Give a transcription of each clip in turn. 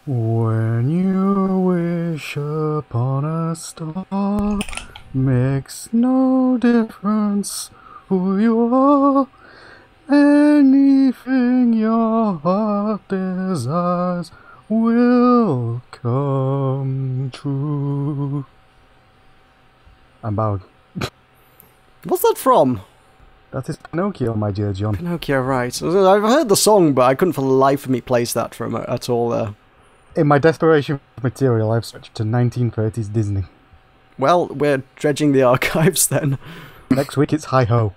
When you wish upon a star, makes no difference who you are. Anything your heart desires will come true. I'm bowed. What's that from? That is Pinocchio, my dear John. Pinocchio, right. I've heard the song, but I couldn't for the life of me place that from at all there. In my desperation for material, I've switched to 1930s Disney. Well, we're dredging the archives then. Next week it's Hi-Ho.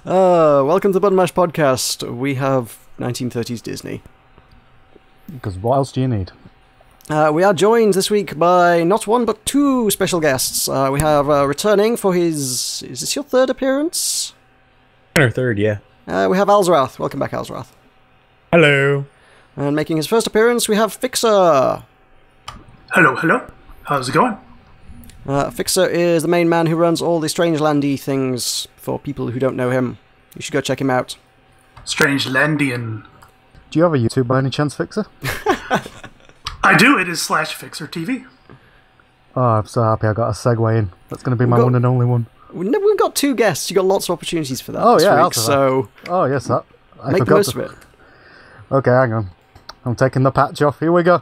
Welcome to the Button Mash Podcast. We have 1930s Disney. Because what else do you need? We are joined this week by not one but two special guests. We have returning for his... Is this your third appearance? Or third, yeah. We have Alzorath. Welcome back, Alzorath. Hello. And making his first appearance, we have Fixxxer. Hello, hello. How's it going? Fixxxer is the main man who runs all the Strangelandy things for people who don't know him. You should go check him out. Strangelandian. Do you have a YouTube by any chance, Fixxxer? I do. It is /Fixxxer TV. Oh, I'm so happy I got a segue in. That's going to be my one and only one. We've got two guests. You've got lots of opportunities for that this week, so... Oh, yes, that. Make the most of it. Okay, hang on. I'm taking the patch off. Here we go.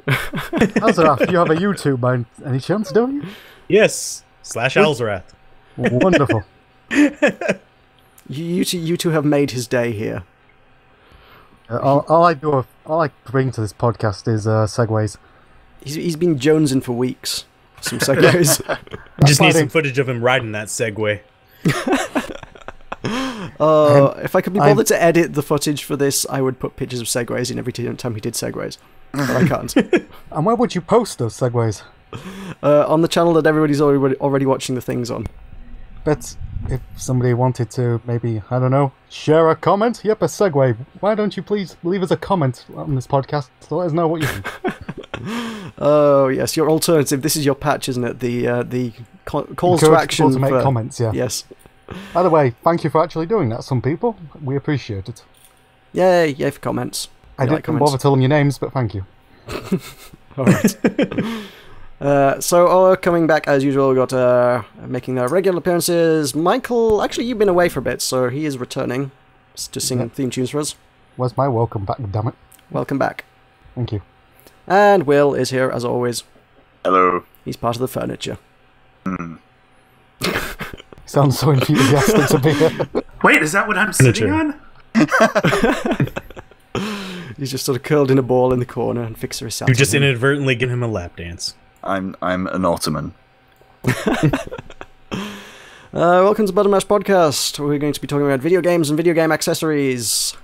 Alzorath, you have a YouTube by any chance, don't you? Yes, /Alzorath. Wonderful. You two have made his day here. All I bring to this podcast is segues. He's been jonesing for weeks. Some segues. Just need some footage of him riding that Segway. If I could be bothered to edit the footage for this, I would put pictures of segues in every time he did segues. But I can't. And where would you post those segues? On the channel that everybody's already watching the things on. But if somebody wanted to maybe, I don't know, share a comment? Yep, a segue. Why don't you please leave us a comment on this podcast to let us know what you think? Oh, yes, your alternative. This is your patch, isn't it? The calls to action. People to make comments, yeah. Yes. By the way, thank you for actually doing that, some people. We appreciate it. Yay for comments. I didn't bother telling your names, but thank you. Alright. So, coming back as usual, we've got making their regular appearances. Michael, actually, you've been away for a bit, so he is returning to sing theme tunes for us. Where's my welcome back, damn it? Welcome back. Thank you. And Will is here, as always. Hello. He's part of the furniture. Sounds so enthusiastic to be here. Wait, is that what I'm sitting on? He's just sort of curled in a ball in the corner and Fixxxer is sat. You just inadvertently give him a lap dance. I'm an ottoman. Welcome to Button Mash Podcast. We're going to be talking about video games and video game accessories.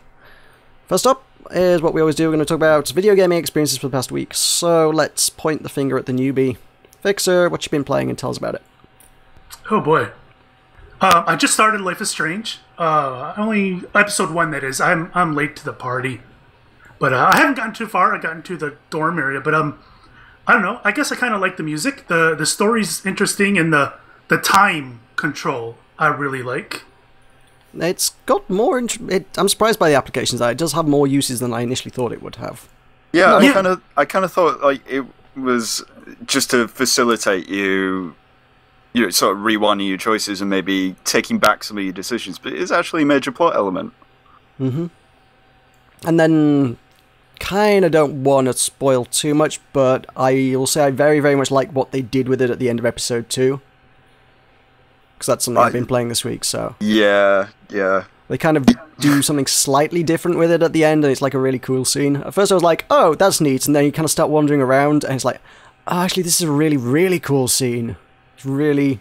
First up is what we always do. We're going to talk about video gaming experiences for the past week. So let's point the finger at the newbie. Fixxxer, what you been playing, and tell us about it. Oh boy. I just started Life is Strange. Only episode 1, that is. I'm late to the party. But I haven't gotten too far. I've gotten to the dorm area. But I don't know. I guess I kind of like the music. The story's interesting, and the time control I really like. It's got more... I'm surprised by the applications. It does have more uses than I initially thought it would have. Yeah, I kind of thought like it was just to facilitate you know, sort of rewinding your choices and maybe taking back some of your decisions. But it's actually a major plot element. Mm-hmm. And then, kind of don't want to spoil too much, but I will say I very, very much like what they did with it at the end of episode 2. Because that's something I've been playing this week, so... Yeah. They kind of do something slightly different with it at the end, and it's like a really cool scene. At first I was like, oh, that's neat, and then you kind of start wandering around, and it's like, oh, actually, this is a really, really cool scene. It's really...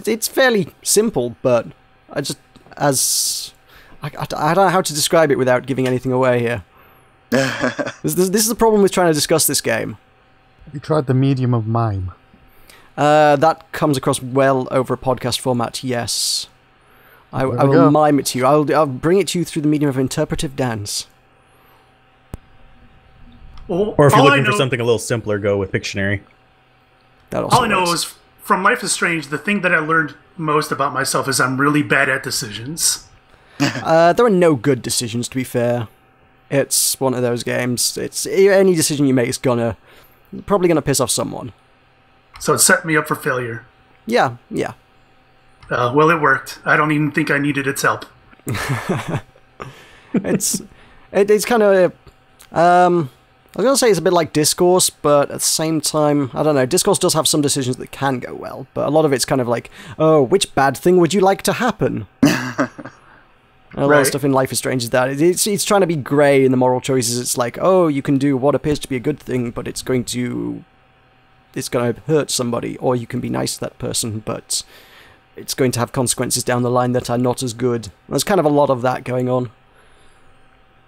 it's fairly simple, but I just... I don't know how to describe it without giving anything away here. This is the problem with trying to discuss this game. Have you tried the medium of mime? That comes across well over a podcast format, yes. I will mime it to you. I'll bring it to you through the medium of interpretive dance. Or if you're looking for something a little simpler, go with Pictionary. All I know is, from Life is Strange, the thing that I learned most about myself is I'm really bad at decisions. There are no good decisions, to be fair. It's one of those games. It's any decision you make is probably gonna piss off someone. So it set me up for failure. Yeah. Well, it worked. I don't even think I needed its help. It's kind of. I was gonna say it's a bit like Discourse, but at the same time, I don't know. Discourse does have some decisions that can go well, but a lot of it's kind of like, oh, which bad thing would you like to happen? A lot of stuff in Life is Strange is that. It's trying to be grey in the moral choices. It's like, oh, you can do what appears to be a good thing, but it's going to hurt somebody, or you can be nice to that person, but it's going to have consequences down the line that are not as good. There's kind of a lot of that going on.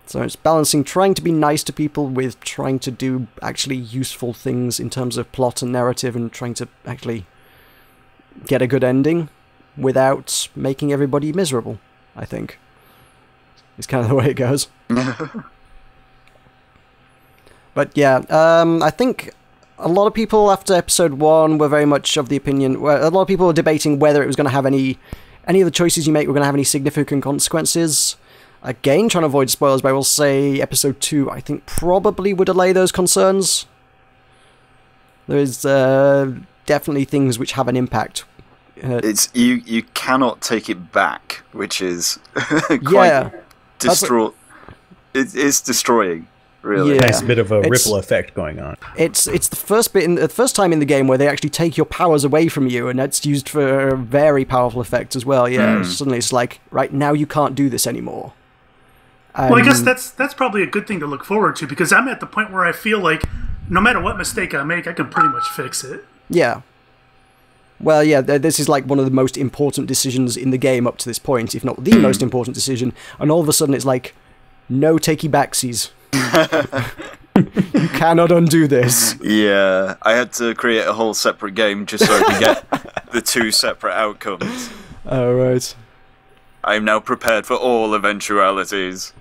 So it's balancing trying to be nice to people with trying to do actually useful things in terms of plot and narrative, and trying to actually get a good ending without making everybody miserable, I think. It's kind of the way it goes. But yeah, I think a lot of people after episode 1 were very much of the opinion, where a lot of people were debating whether it was going to have any of the choices you make were going to have any significant consequences. Again, trying to avoid spoilers, but I will say episode 2, I think, probably would allay those concerns. There is definitely things which have an impact. It's you cannot take it back, which is quite it's destroying. Really, yeah. Nice bit of a ripple effect going on. It's the first time in the game where they actually take your powers away from you, and that's used for a very powerful effect as well. Yeah, suddenly it's like, right now you can't do this anymore. Well, I guess that's probably a good thing to look forward to, because I'm at the point where I feel like no matter what mistake I make, I can pretty much fix it. Yeah. Well, yeah, this is like one of the most important decisions in the game up to this point, if not the most important decision, and all of a sudden it's like, no takey backsies. You cannot undo this. Yeah, I had to create a whole separate game just so I could get the 2 separate outcomes. Oh, right. I'm now prepared for all eventualities.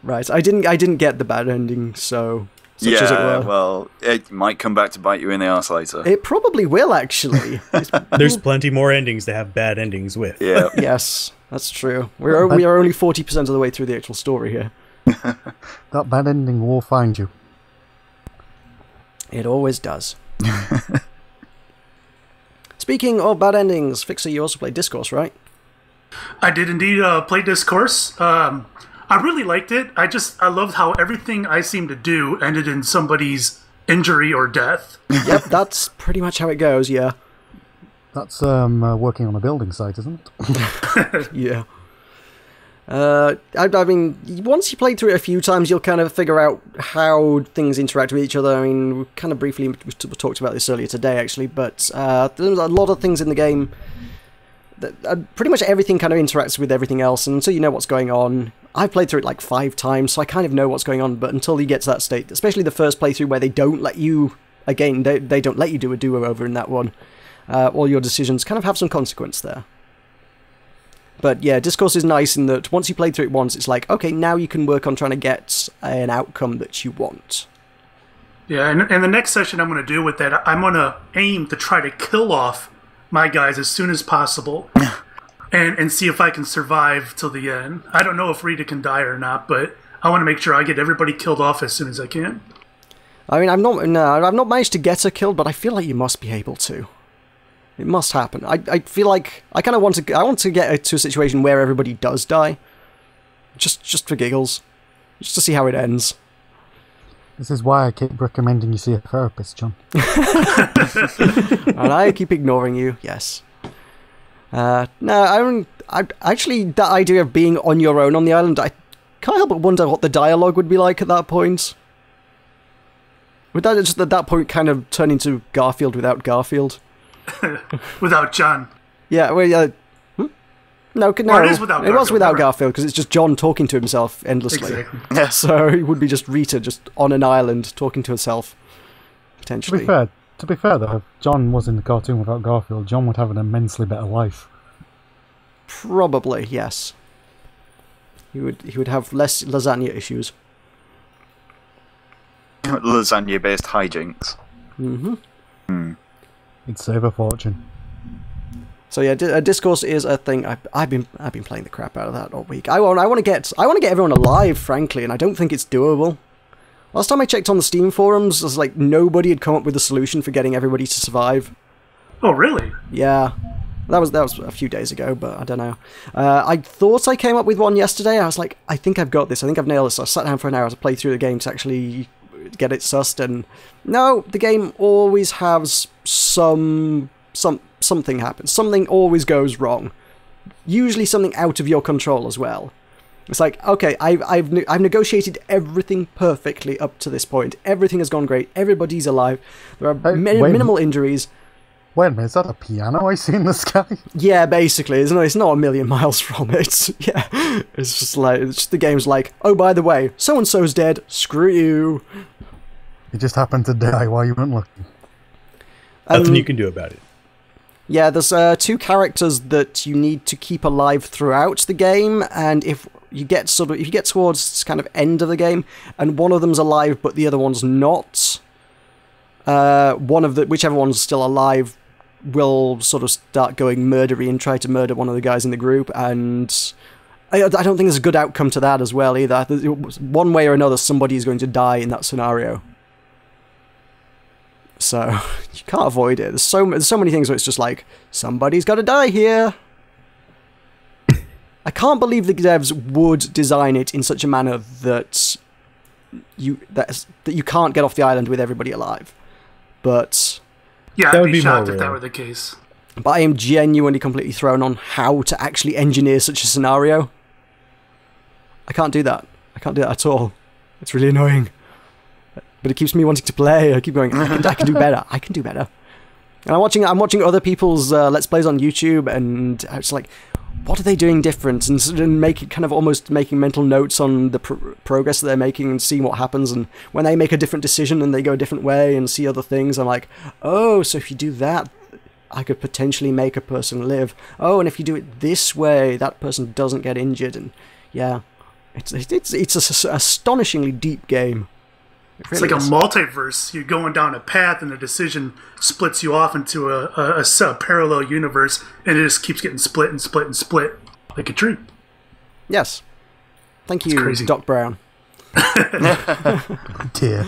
Right, I didn't get the bad ending, so... Such as it were. Well, it might come back to bite you in the arse later. It probably will, actually. There's plenty more endings to have bad endings with. Yeah. Yes, that's true. We are only 40% of the way through the actual story here. That bad ending will find you. It always does. Speaking of bad endings, Fixxxer, you also played Discourse, right? I did indeed play Discourse. I really liked it. I loved how everything I seemed to do ended in somebody's injury or death. Yep, that's pretty much how it goes, yeah. That's working on a building site, isn't it? Yeah. I mean, once you play through it a few times, you'll kind of figure out how things interact with each other. I mean, we kind of briefly talked about this earlier today, actually, but there's a lot of things in the game that pretty much everything kind of interacts with everything else, and until you know what's going on... I've played through it like 5 times, so I kind of know what's going on, but until you get to that state, especially the first playthrough where they don't let you... Again, they don't let you do a do-over in that one. All your decisions kind of have some consequence there. But yeah, Discourse is nice in that once you play through it once, it's like, okay, now you can work on trying to get an outcome that you want. Yeah, and the next session I'm going to do with that, I'm going to aim to try to kill off my guys as soon as possible. and see if I can survive till the end. I don't know if Rita can die or not, but I want to make sure I get everybody killed off as soon as I can. I mean, I've not managed to get her killed, but I feel like you must be able to. It must happen. I feel like I kind of want to get to a situation where everybody does die, just for giggles, just to see how it ends. This is why I keep recommending you see a therapist, John. And I keep ignoring you. Yes. No, I actually, that idea of being on your own on the island, I can't help but wonder what the dialogue would be like at that point. Would that just at that point kind of turn into Garfield without Garfield? Without John. Yeah, well, no, Well, it is without it was Garfield, without right. Garfield, because it's just John talking to himself endlessly. Exactly. So it would be just Rita just on an island talking to herself, potentially. To be fair though, if John was in the cartoon without Garfield, John would have an immensely better life. Probably, yes. He would have less lasagna issues. Lasagna-based hijinks. Mm-hmm. He'd save a fortune. So yeah, Discourse is a thing. I've been playing the crap out of that all week. I want to get everyone alive, frankly, and I don't think it's doable. Last time I checked on the Steam forums, it was like nobody had come up with a solution for getting everybody to survive. Oh, really? Yeah. That was a few days ago, but I don't know. I thought I came up with one yesterday. I was like, I think I've got this. I think I've nailed this. So I sat down for an hour to play through the game to actually get it sussed, and no, the game always has something happens. Something always goes wrong. Usually something out of your control as well. It's like, okay, I've negotiated everything perfectly up to this point. Everything has gone great. Everybody's alive. There are minimal injuries. Wait a minute, is that a piano I see in the sky? Yeah, basically, it's not a million miles from it. Yeah, it's just like the game's like, oh, by the way, so and so's dead. Screw you. You just happened to die while you weren't looking. Nothing you can do about it. Yeah, there's 2 characters that you need to keep alive throughout the game, and if you get towards kind of end of the game, and one of them's alive but the other one's not, whichever one's still alive will sort of start going murdery and try to murder one of the guys in the group, and I don't think there's a good outcome to that as well either. One way or another, somebody is going to die in that scenario. So, you can't avoid it. There's so many things where it's just like, somebody's got to die here. I can't believe the devs would design it in such a manner that you can't get off the island with everybody alive. But yeah, that I'd would be be shocked more if that real. were the case. But I am genuinely completely thrown on how to actually engineer such a scenario. I can't do that. I can't do that at all. It's really annoying. But it keeps me wanting to play. I keep going, I can do better. I can do better. And I'm watching other people's Let's Plays on YouTube, and it's like, what are they doing different? And making mental notes on the progress that they're making and seeing what happens. And when they make a different decision and they go a different way and see other things, I'm like, oh, so if you do that, I could potentially make a person live. Oh, and if you do it this way, that person doesn't get injured. And yeah, it's an astonishingly deep game. It's like a multiverse. You're going down a path, and a decision splits you off into a parallel universe, and it just keeps getting split and split and split, like a tree. Yes. Thank you, crazy. Doc Brown. Dear.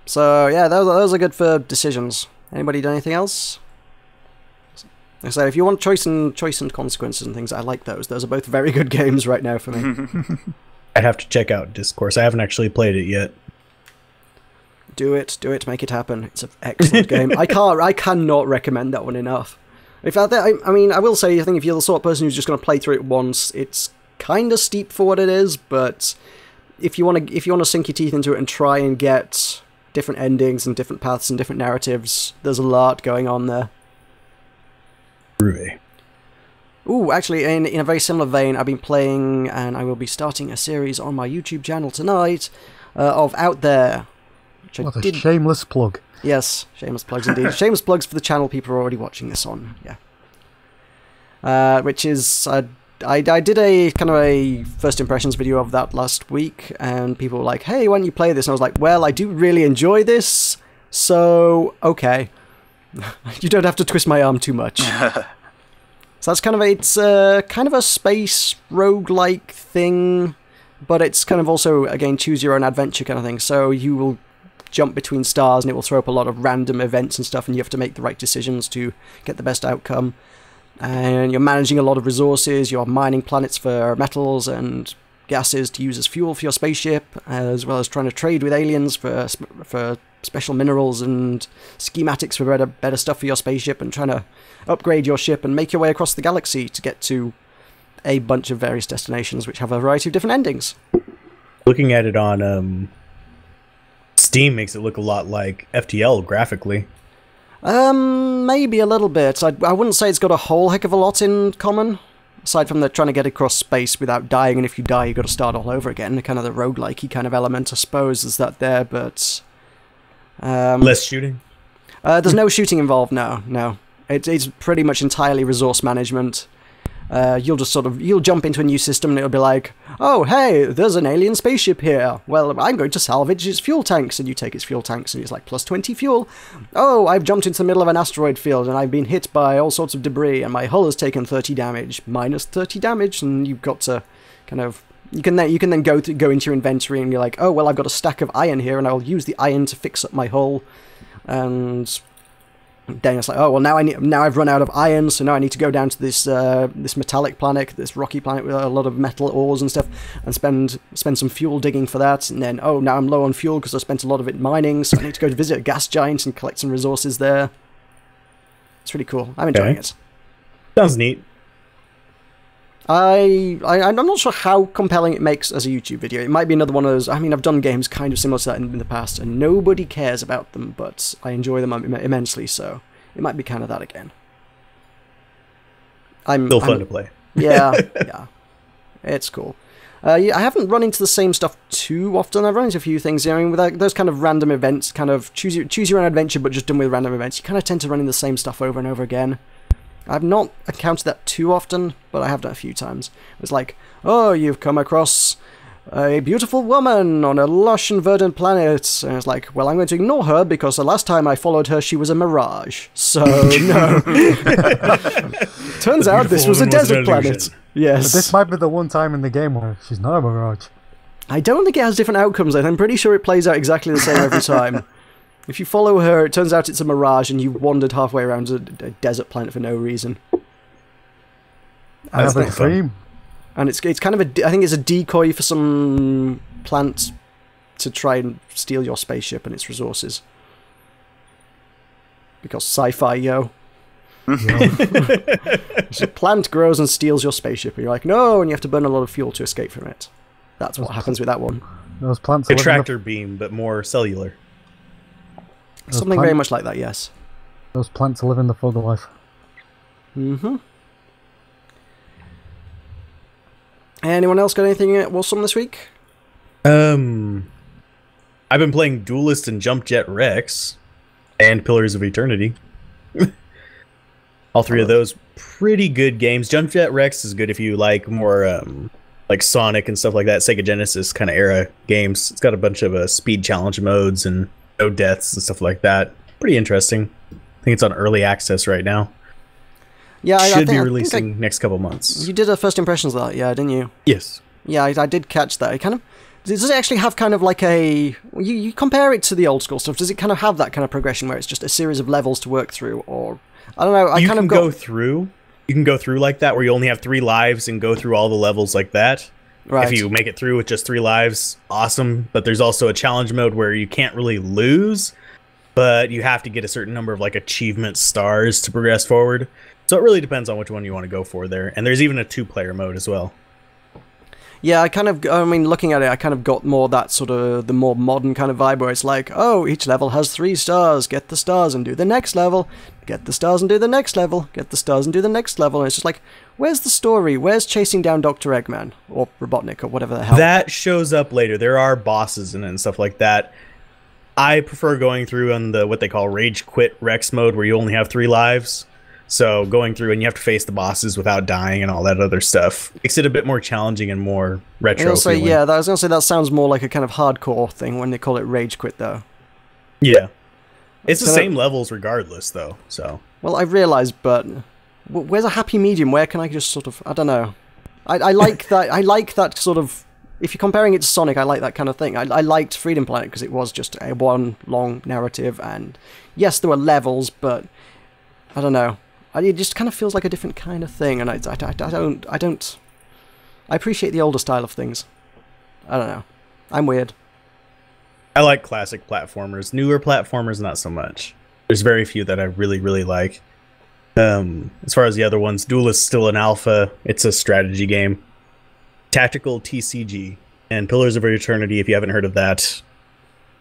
So, yeah, those are good for decisions. Anybody done anything else? So, if you want choice and consequences and things, I like those. Those are both very good games right now for me. I'd have to check out Discourse. I haven't actually played it yet. Do it, make it happen. It's an excellent game. I cannot recommend that one enough. In fact, I will say, I think if you're the sort of person who's just going to play through it once, it's kind of steep for what it is, but if you want to sink your teeth into it and try and get different endings and different paths and different narratives, there's a lot going on there. Groovy. Ooh, actually, in a very similar vein, I've been playing, and I will be starting a series on my YouTube channel tonight, of Out There. What a shameless plug. Yes, shameless plugs indeed. Shameless plugs for the channel people are already watching this on, yeah. Which is, I did a kind of a first impressions video of that last week, and people were like, hey, why don't you play this? And I was like, well, I do really enjoy this, so, okay. You don't have to twist my arm too much. So that's it's kind of a space roguelike thing, but it's kind of also, again, choose your own adventure kind of thing. So you will jump between stars and it will throw up a lot of random events and stuff, and you have to make the right decisions to get the best outcome. And you're managing a lot of resources, you're mining planets for metals and gases to use as fuel for your spaceship, as well as trying to trade with aliens for special minerals and schematics for better stuff for your spaceship, and trying to upgrade your ship and make your way across the galaxy to get to a bunch of various destinations which have a variety of different endings. Looking at it on Steam makes it look a lot like FTL graphically. Maybe a little bit. I wouldn't say it's got a whole heck of a lot in common, aside from the trying to get across space without dying, and if you die, you've got to start all over again. Kind of the roguelike-y kind of element, I suppose, is that there, but... less shooting? There's no shooting involved, no. It's pretty much entirely resource management. You'll just you'll jump into a new system and it'll be like, oh, hey, there's an alien spaceship here. Well, I'm going to salvage its fuel tanks. And you take its fuel tanks, and it's like, plus 20 fuel. Oh, I've jumped into the middle of an asteroid field, and I've been hit by all sorts of debris, and my hull has taken 30 damage. Minus 30 damage, and you've got to kind of... You can then go into your inventory, and you're like, oh, well, I've got a stack of iron here, and I'll use the iron to fix up my hull. And... then it's like, oh well, now I've run out of iron, so now I need to go down to this this metallic planet, this rocky planet with a lot of metal ores and stuff, and spend some fuel digging for that. And then, oh, now I'm low on fuel because I spent a lot of it mining, so I need to go to visit a gas giant and collect some resources there. It's really cool. I'm enjoying it. Sounds neat. I'm not sure how compelling it makes as a YouTube video. It might be another one of those... I mean, I've done games kind of similar to that in the past, and nobody cares about them, but I enjoy them immensely, so it might be kind of that again. Still fun to play. Yeah, yeah. It's cool. Yeah, I haven't run into the same stuff too often. I've run into a few things. I mean, with those kind of random events, kind of choose your own adventure, but just done with random events, you kind of tend to run into the same stuff over and over again. I've not encountered that too often, but I have done a few times. It's like, oh, you've come across a beautiful woman on a lush and verdant planet. And it's like, well, I'm going to ignore her because the last time I followed her, she was a mirage. So, no. Turns out this was a desert planet. Yes. But this might be the one time in the game where she's not a mirage. I don't think it has different outcomes. I'm pretty sure it plays out exactly the same every time. If you follow her, it turns out it's a mirage, and you've wandered halfway around a desert planet for no reason. I have a dream. And it's kind of I think it's a decoy for some plant to try and steal your spaceship and its resources. Because sci-fi, yo. So a plant grows and steals your spaceship, and you're like, no, and you have to burn a lot of fuel to escape from it. That's what happens with that one. Those plants a tractor beam, but more cellular. Something very much like that, yes. Those plants live in the fog of life. Mm-hmm. Anyone else got anything awesome this week? I've been playing Duelist and Jump Jet Rex and Pillars of Eternity. All three of those pretty good games. Jump Jet Rex is good if you like more like Sonic and stuff like that, Sega Genesis kind of era games. It's got a bunch of speed challenge modes and no deaths and stuff like that. Pretty interesting. I think it's on early access right now. Yeah, Should be releasing next couple months. You did a first impressions of that, yeah, didn't you? Yes. Yeah, I did catch that. It kind of does it actually have kind of like a you compare it to the old school stuff? Does it kind of have that kind of progression where it's just a series of levels to work through, or I don't know? You can go through like that, where you only have 3 lives and go through all the levels like that. Right. If you make it through with just 3 lives, awesome. But there's also a challenge mode where you can't really lose, but you have to get a certain number of like achievement stars to progress forward. So it really depends on which one you want to go for there. And there's even a 2-player mode as well. Yeah, I mean, looking at it, I kind of got more that sort of the more modern kind of vibe where it's like, oh, each level has 3 stars, get the stars and do the next level, get the stars and do the next level, get the stars and do the next level. And it's just like, where's the story? Where's chasing down Dr. Eggman? Or Robotnik, or whatever the hell. That shows up later. There are bosses in it and stuff like that. I prefer going through on the what they call Rage Quit Rex mode, where you only have 3 lives. So going through and you have to face the bosses without dying and all that other stuff makes it a bit more challenging and more retro feeling. Yeah, I was going to say that sounds more like a kind of hardcore thing when they call it Rage Quit, though. Yeah. It's the same levels regardless, though. So. Well, I realised, but where's a happy medium? Where can I just sort of... I don't know. I like that. I like that sort of... If you're comparing it to Sonic, I like that kind of thing. I liked Freedom Planet because it was just a one long narrative, and yes, there were levels, but I don't know. It just kind of feels like a different kind of thing, and I don't... I appreciate the older style of things. I don't know. I'm weird. I like classic platformers. Newer platformers, not so much. There's very few that I really, really like. As far as the other ones, Duelist is still an alpha. It's a strategy game. Tactical TCG. And Pillars of Eternity, if you haven't heard of that,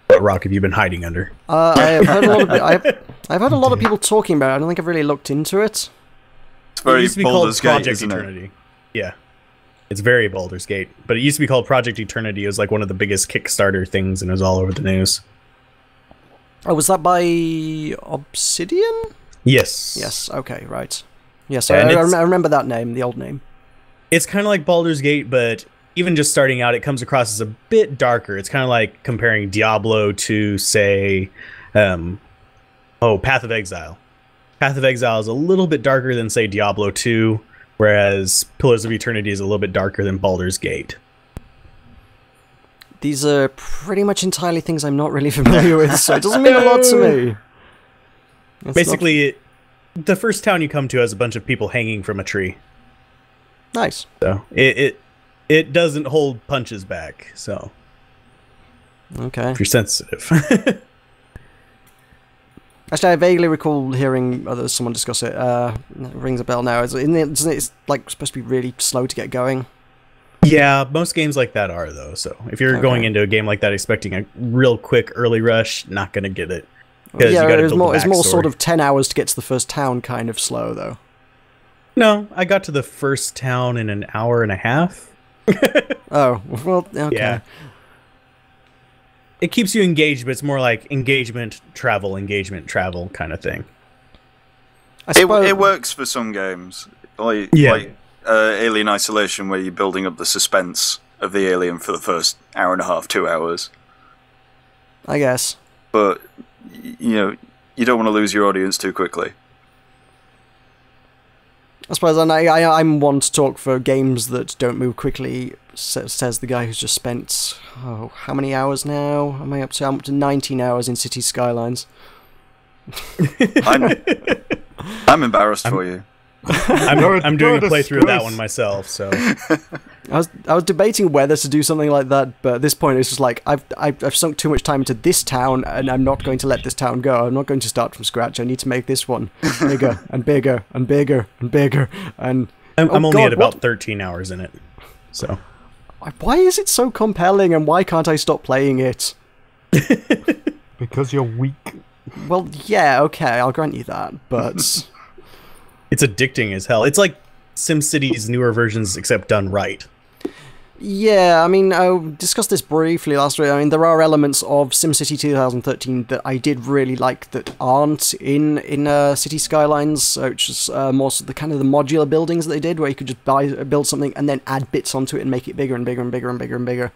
what rock have you been hiding under? I've heard a lot of people talking about it. I don't think I've really looked into it. It's very Baldur's Gate, Project isn't Eternity. it? Yeah. It's very Baldur's Gate. But it used to be called Project Eternity. It was like one of the biggest Kickstarter things, and it was all over the news. Oh, was that by Obsidian? Yes. Yes, okay, right. Yes, I remember that name, the old name. It's kind of like Baldur's Gate, but even just starting out, it comes across as a bit darker. It's kind of like comparing Diablo to, say, Path of Exile. Path of Exile is a little bit darker than, say, Diablo 2, whereas Pillars of Eternity is a little bit darker than Baldur's Gate. These are pretty much entirely things I'm not really familiar with, so it doesn't mean a lot to me. Basically, the first town you come to has a bunch of people hanging from a tree. Nice. So it doesn't hold punches back, so... Okay. If you're sensitive. Actually, I vaguely recall hearing someone discuss it. It rings a bell now. Isn't it like supposed to be really slow to get going? Yeah, most games like that are, though. So if you're going into a game like that expecting a real quick early rush, not going to get it. Yeah, it's more sort of 10 hours to get to the first town kind of slow, though. No, I got to the first town in an hour and a half. Oh, well, okay. Yeah. It keeps you engaged, but it's more like engagement, travel kind of thing. It works for some games. Like Alien Isolation, where you're building up the suspense of the alien for the first hour and a half, 2 hours. I guess. But, you don't want to lose your audience too quickly. I suppose I'm one to talk for games that don't move quickly, says the guy who's just spent, how many hours now? Am I up to? I'm up to 19 hours in City Skylines. I'm embarrassed for you. I'm doing a playthrough of that one myself, so... I was debating whether to do something like that, but at this point it's just like, I've sunk too much time into this town, and I'm not going to let this town go. I'm not going to start from scratch. I need to make this one bigger and bigger and bigger and bigger. And I'm only at about 13 hours in it, so... Why is it so compelling, and why can't I stop playing it? Because you're weak. Well, yeah, okay, I'll grant you that, but... It's addicting as hell. It's like SimCity's newer versions, except done right. Yeah, I mean, I discussed this briefly last week. I mean, there are elements of SimCity 2013 that I did really like that aren't in City Skylines, which is more so the kind of the modular buildings that they did, where you could just build something and then add bits onto it and make it bigger and bigger and bigger and bigger and bigger.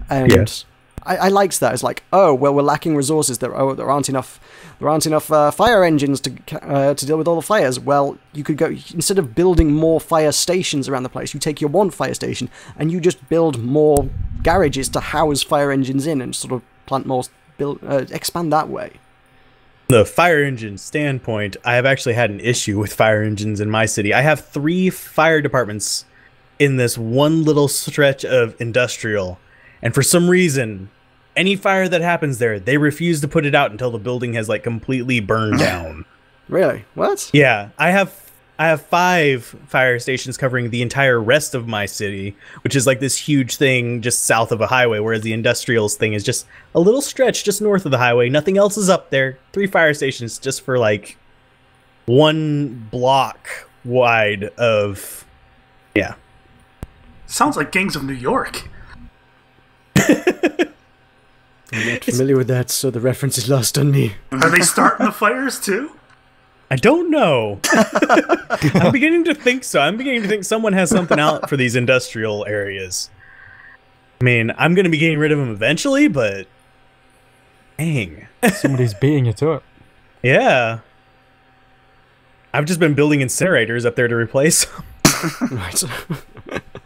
And yes. I liked that. It's like, oh, well, we're lacking resources. There aren't enough fire engines to deal with all the fires. Well, you could go, instead of building more fire stations around the place, you take your one fire station and you just build more garages to house fire engines in and sort of plant more, expand that way. The fire engine standpoint, I have actually had an issue with fire engines in my city. I have 3 fire departments in this one little stretch of industrial, and for some reason, any fire that happens there, they refuse to put it out until the building has like completely burned down. Really? What? Yeah, I have 5 fire stations covering the entire rest of my city, which is like this huge thing just south of a highway, whereas the industrials thing is just a little stretch just north of the highway. Nothing else is up there. 3 fire stations just for like 1 block wide of, yeah. Sounds like Gangs of New York. I'm not familiar with that, so the reference is lost on me. Are they starting the fires too? I don't know. I'm beginning to think so. I'm beginning to think someone has something out for these industrial areas. I mean, I'm going to be getting rid of them eventually, but... Dang. Somebody's beating you to it. Yeah. I've just been building incinerators up there to replace them. Right.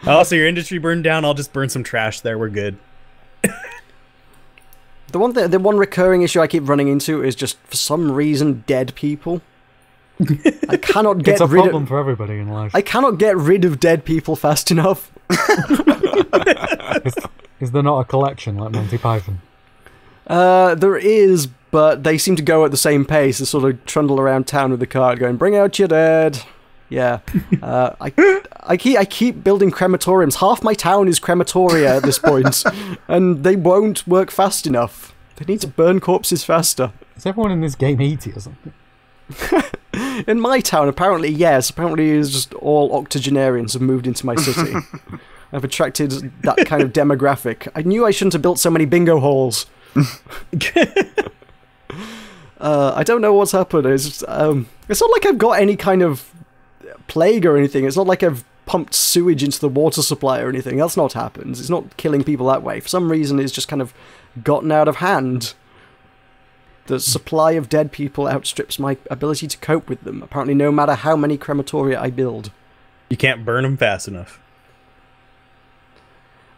Oh, so your industry burned down? I'll just burn some trash there. We're good. The one recurring issue I keep running into is just, for some reason, dead people. I cannot get rid of... It's a problem for everybody in life. I cannot get rid of dead people fast enough. Is there not a collection like Monty Python? There is, but they seem to go at the same pace. They sort of trundle around town with the cart going, bring out your dead. Yeah. I keep building crematoriums. Half my town is crematoria at this point, and they won't work fast enough. They need to burn corpses faster. Is everyone in this game 80 or something? In my town, apparently, yes. Apparently, it's just all octogenarians have moved into my city. I've attracted that kind of demographic. I knew I shouldn't have built so many bingo halls. I don't know what's happened. It's not like I've got any kind of plague or anything. It's not like I've pumped sewage into the water supply or anything. That's not happened. It's not killing people that way. For some reason, it's just kind of gotten out of hand. The supply of dead people outstrips my ability to cope with them, apparently no matter how many crematoria I build. You can't burn them fast enough.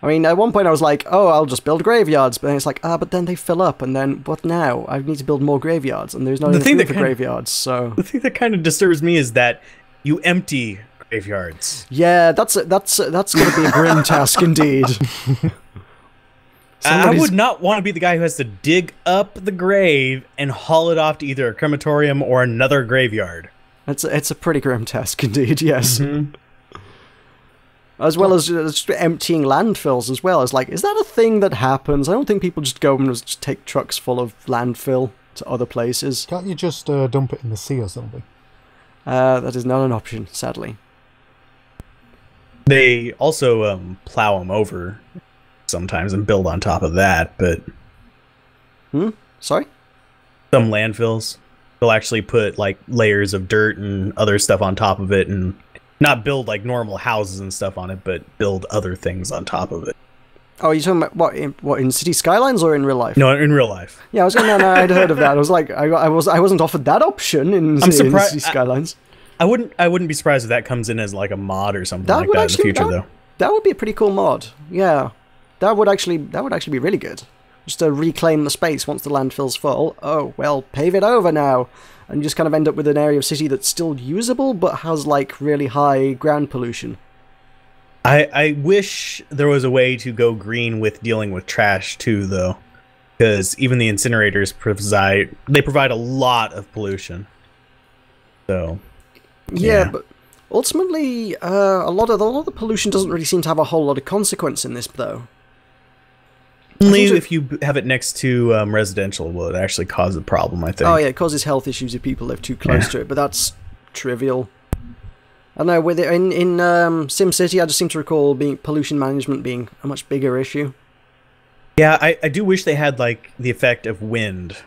I mean, at one point I was like, oh, I'll just build graveyards, but then it's like, but then they fill up, and then what now? I need to build more graveyards, and there's no room for graveyards, so... The thing that kind of disturbs me is that you empty graveyards. Yeah, that's going to be a grim task indeed. I would not want to be the guy who has to dig up the grave and haul it off to either a crematorium or another graveyard. It's a pretty grim task indeed, yes. Mm-hmm. As well as just emptying landfills as well. It's like, is that a thing that happens? I don't think people just go and just take trucks full of landfill to other places. Can't you just dump it in the sea or something? That is not an option, sadly. They also plow them over sometimes and build on top of that, but... Sorry? Some landfills, they'll actually put like layers of dirt and other stuff on top of it and not build like normal houses and stuff on it, but build other things on top of it. Oh, are you talking about what in City Skylines or in real life? No, in real life. Yeah, I was going. No, I'd heard of that. I was like, I wasn't offered that option in City Skylines. I wouldn't be surprised if that comes in as like a mod or something like that in the future, though. That would be a pretty cool mod. Yeah, that would actually be really good. Just to reclaim the space once the landfill's full. Oh well, pave it over now. And you just kind of end up with an area of city that's still usable, but has, like, really high ground pollution. I wish there was a way to go green with dealing with trash, too, though. Because even the incinerators provide a lot of pollution. So, yeah, but ultimately, a lot of the pollution doesn't really seem to have a whole lot of consequence in this, though. Only if you have it next to residential will it actually cause a problem, I think. Oh yeah, it causes health issues if people live too close to it, but that's trivial. I don't know, with it, in SimCity, I just seem to recall pollution management being a much bigger issue. Yeah, I do wish they had like the effect of wind.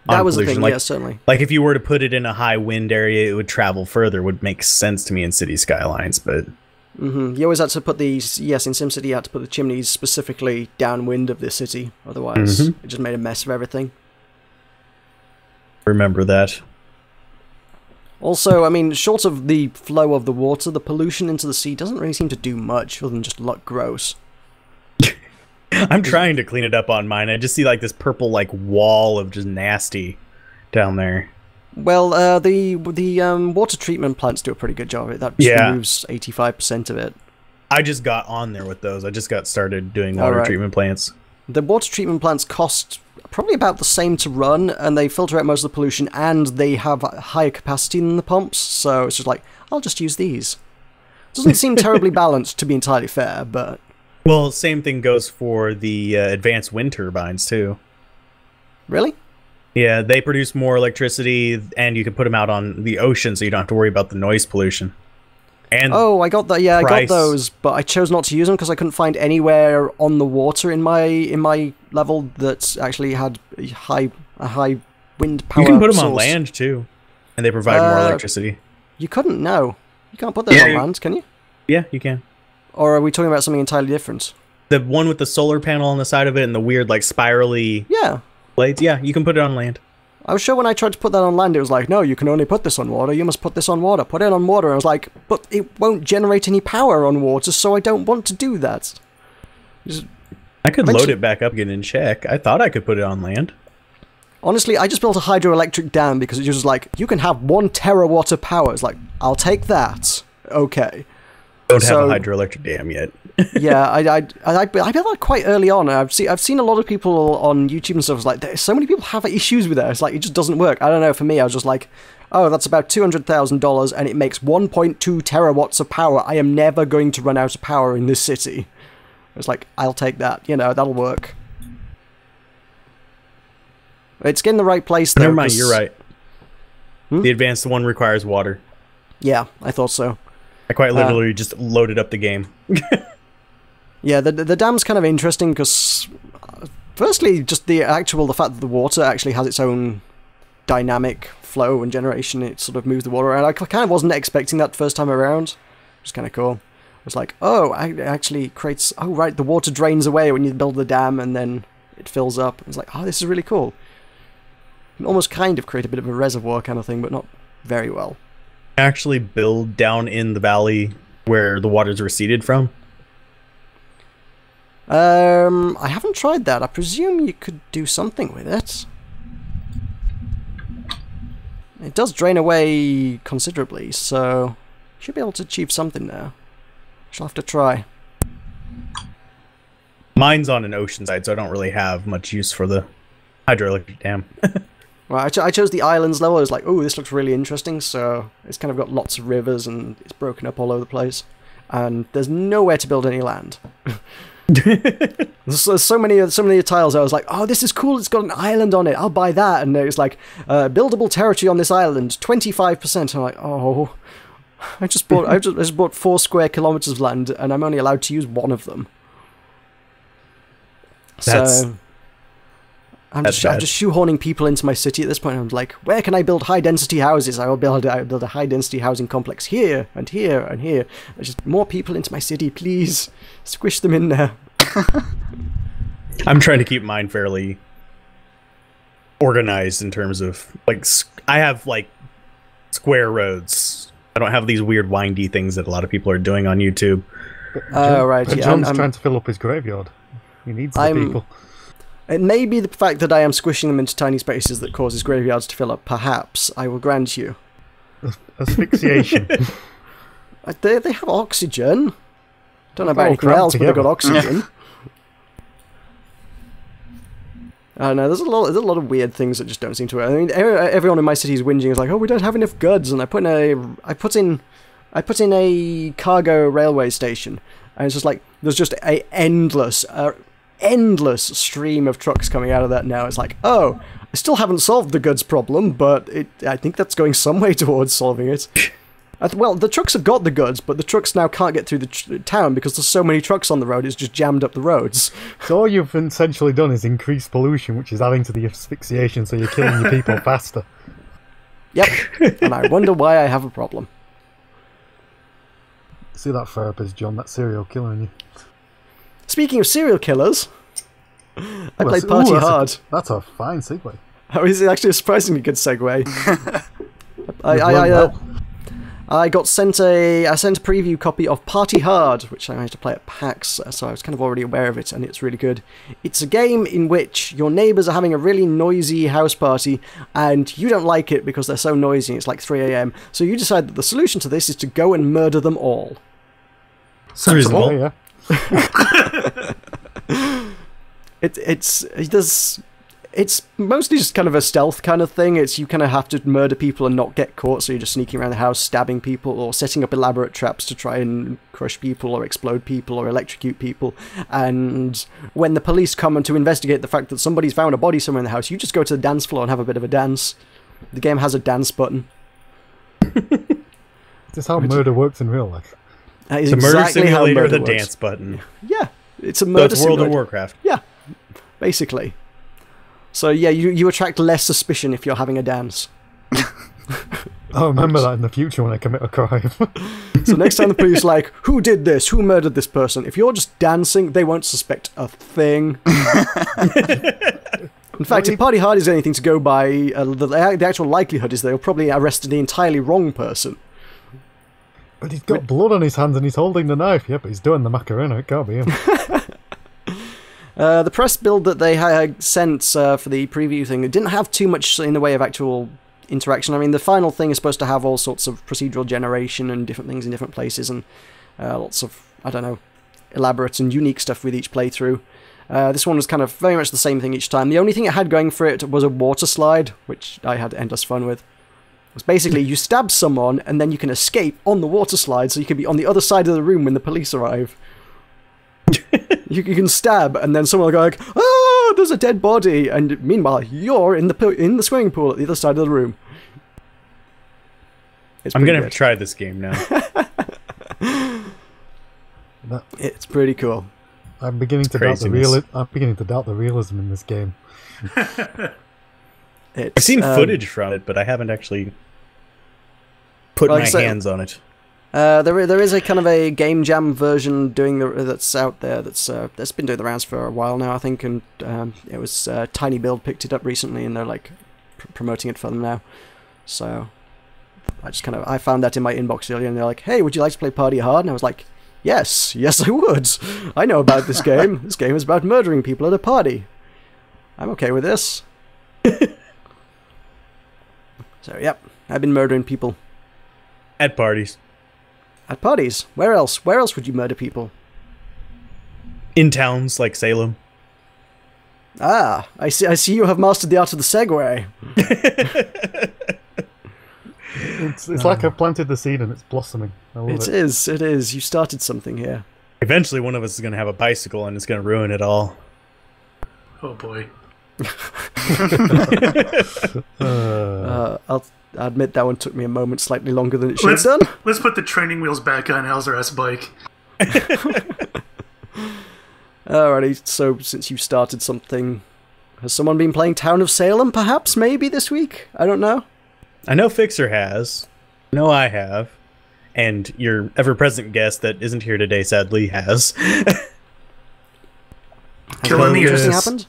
That was the thing, like, yeah, certainly. Like if you were to put it in a high wind area, it would travel further, would make sense to me in City Skylines, but... You always had to put these... Yes, in SimCity you had to put the chimneys specifically downwind of the city. Otherwise, it just made a mess of everything. Remember that. Also, I mean, short of the flow of the water, the pollution into the sea doesn't really seem to do much other than just look gross. I'm trying to clean it up on mine. I just see like this purple like wall of just nasty down there. Well, the water treatment plants do a pretty good job of it. That removes 85% of it. I just got on there with those. I just got started doing water treatment plants. The water treatment plants cost probably about the same to run, and they filter out most of the pollution, and they have a higher capacity than the pumps, so it's just like, I'll just use these. Doesn't seem terribly balanced, to be entirely fair, but... Well, same thing goes for the advanced wind turbines, too. Really? Yeah, they produce more electricity, and you can put them out on the ocean, so you don't have to worry about the noise pollution. And I got that. Yeah, I got those, but I chose not to use them because I couldn't find anywhere on the water in my level that actually had a high wind power. You can put them on land too, and they provide more electricity. You couldn't. No, you can't put those on land, can you? Yeah, you can. Or are we talking about something entirely different? The one with the solar panel on the side of it and the weird like spirally blades. Yeah, you can put it on land. I was sure when I tried to put that on land, it was like, no, you can only put this on water. You must put this on water. Put it on water. And I was like, but it won't generate any power on water, so I don't want to do that. I could load it back up again and check. I thought I could put it on land. Honestly, I just built a hydroelectric dam because it was just like, you can have 1 terawatt of power. It's like, I'll take that. Okay. Don't have a hydroelectric dam yet. Yeah, I built that quite early on. I've seen a lot of people on YouTube and stuff. It's like, so many people have issues with it. It's like, it just doesn't work. I don't know, for me, I was just like, oh, that's about $200,000 and it makes 1.2 terawatts of power. I am never going to run out of power in this city. It's like, I'll take that. You know, that'll work. It's getting the right place, though. Never mind, you're right. The advanced one requires water. Yeah, I thought so. I quite literally just loaded up the game. Yeah, the dam's kind of interesting because, firstly, just the fact that the water actually has its own dynamic flow and generation. It sort of moves the water around. I kind of wasn't expecting that first time around. It's kind of cool. It's like, oh, it actually creates... Oh, right, the water drains away when you build the dam, and then it fills up. It's like, oh, this is really cool. You can almost kind of create a bit of a reservoir kind of thing, but not very well. Actually build down in the valley where the waters receded from? I haven't tried that. I presume you could do something with it. It does drain away considerably, so you should be able to achieve something there. Shall have to try. Mine's on an ocean side, so I don't really have much use for the hydroelectric dam. Right, I chose the islands level. I was like, oh, this looks really interesting, so it's kind of got lots of rivers and it's broken up all over the place. And there's nowhere to build any land. There's so many tiles I was like, oh, this is cool, it's got an island on it, I'll buy that. And it was like, buildable territory on this island, 25%. I'm like, oh, I just bought 4 square kilometers of land and I'm only allowed to use one of them. So I'm just shoehorning people into my city at this point. I'm like, where can I build high density houses? I will build a high density housing complex here and here and here. There's just more people into my city, please. Squish them in there. I'm trying to keep mine fairly organized in terms of, like, I have, like, square roads. I don't have these weird windy things that a lot of people are doing on YouTube. Right. But Yeah, John's trying to fill up his graveyard. He needs the people. It may be the fact that I am squishing them into tiny spaces that causes graveyards to fill up. Perhaps, I will grant you. Asphyxiation. They have oxygen. Don't know about anything else, but they've got oxygen. I don't know, there's a lot of weird things that just don't seem to work. I mean, everyone in my city is whinging. It's like, oh, we don't have enough goods, and I put in a cargo railway station, and it's just like there's just a endless stream of trucks coming out of that now. It's like, oh, I still haven't solved the goods problem, but I think that's going some way towards solving it. Well, the trucks have got the goods, but the trucks now can't get through the town because there's so many trucks on the road, it's just jammed up the roads. So all you've essentially done is increase pollution, which is adding to the asphyxiation, so you're killing your people faster. Yep, and I wonder why I have a problem. See that therapist, John, that serial killer in you. Speaking of serial killers, I played Party Hard. That's a fine segue. Oh, is it actually a surprisingly good segue? I sent a preview copy of Party Hard, which I managed to play at PAX, so I was kind of already aware of it, and it's really good. It's a game in which your neighbours are having a really noisy house party, and you don't like it because they're so noisy, it's like 3 AM, so you decide that the solution to this is to go and murder them all. Reasonable. Yeah. It's mostly just kind of a stealth kind of thing. It's you kind of have to murder people and not get caught, so you're just sneaking around the house, stabbing people, or setting up elaborate traps to try and crush people, or explode people, or electrocute people. And when the police come and to investigate the fact that somebody's found a body somewhere in the house, you just go to the dance floor and have a bit of a dance. The game has a dance button. This is how murder works in real life. It's a murder simulator with a dance button. Yeah, it's a murder simulator. World of Warcraft. Yeah, basically. So yeah, you attract less suspicion if you're having a dance. I'll remember that in the future when I commit a crime. So next time the police are like, who did this? Who murdered this person? If you're just dancing, they won't suspect a thing. In fact, if Party Hard is anything to go by, the actual likelihood is they'll probably arrest the entirely wrong person. But he's got blood on his hands and he's holding the knife. Yeah, but he's doing the Macarena. It can't be him. The press build that they had sent for the preview thing, it didn't have too much in the way of actual interaction. I mean, the final thing is supposed to have all sorts of procedural generation and different things in different places and lots of, I don't know, elaborate and unique stuff with each playthrough. This one was kind of very much the same thing each time. The only thing it had going for it was a water slide, which I had endless fun with. It was basically you stab someone and then you can escape on the water slide, so you can be on the other side of the room when the police arrive. You can stab and then someone will go like, oh, there's a dead body, and meanwhile you're in the swimming pool at the other side of the room. I'm gonna have to try this game now. It's pretty cool. I'm beginning to doubt the realism in this game. I've seen footage from it, but I haven't actually put my hands on it. There is a kind of a game jam version that's out there that's been doing the rounds for a while now, I think, and it was Tiny Build picked it up recently, and they're like promoting it for them now. So I found that in my inbox earlier, and they're like, "Hey, would you like to play Party Hard?" And I was like, "Yes, I would. I know about this game. This game is about murdering people at a party. I'm okay with this." So yep, I've been murdering people At parties. at parties. Where else? Where else would you murder people? In towns like Salem. Ah, I see you have mastered the art of the segue. It's like I've planted the seed and it's blossoming. I love it. It is. You started something here. Eventually one of us is going to have a bicycle and it's going to ruin it all. Oh boy. I'll admit that one took me a moment slightly longer than it should have done. Let's put the training wheels back on Alzorath's bike. Alrighty, so since you started something, has someone been playing Town of Salem, perhaps, maybe, this week? I don't know. I know Fixxxer has. I know I have. And your ever-present guest that isn't here today, sadly, has. Killing the Interesting ass. happened?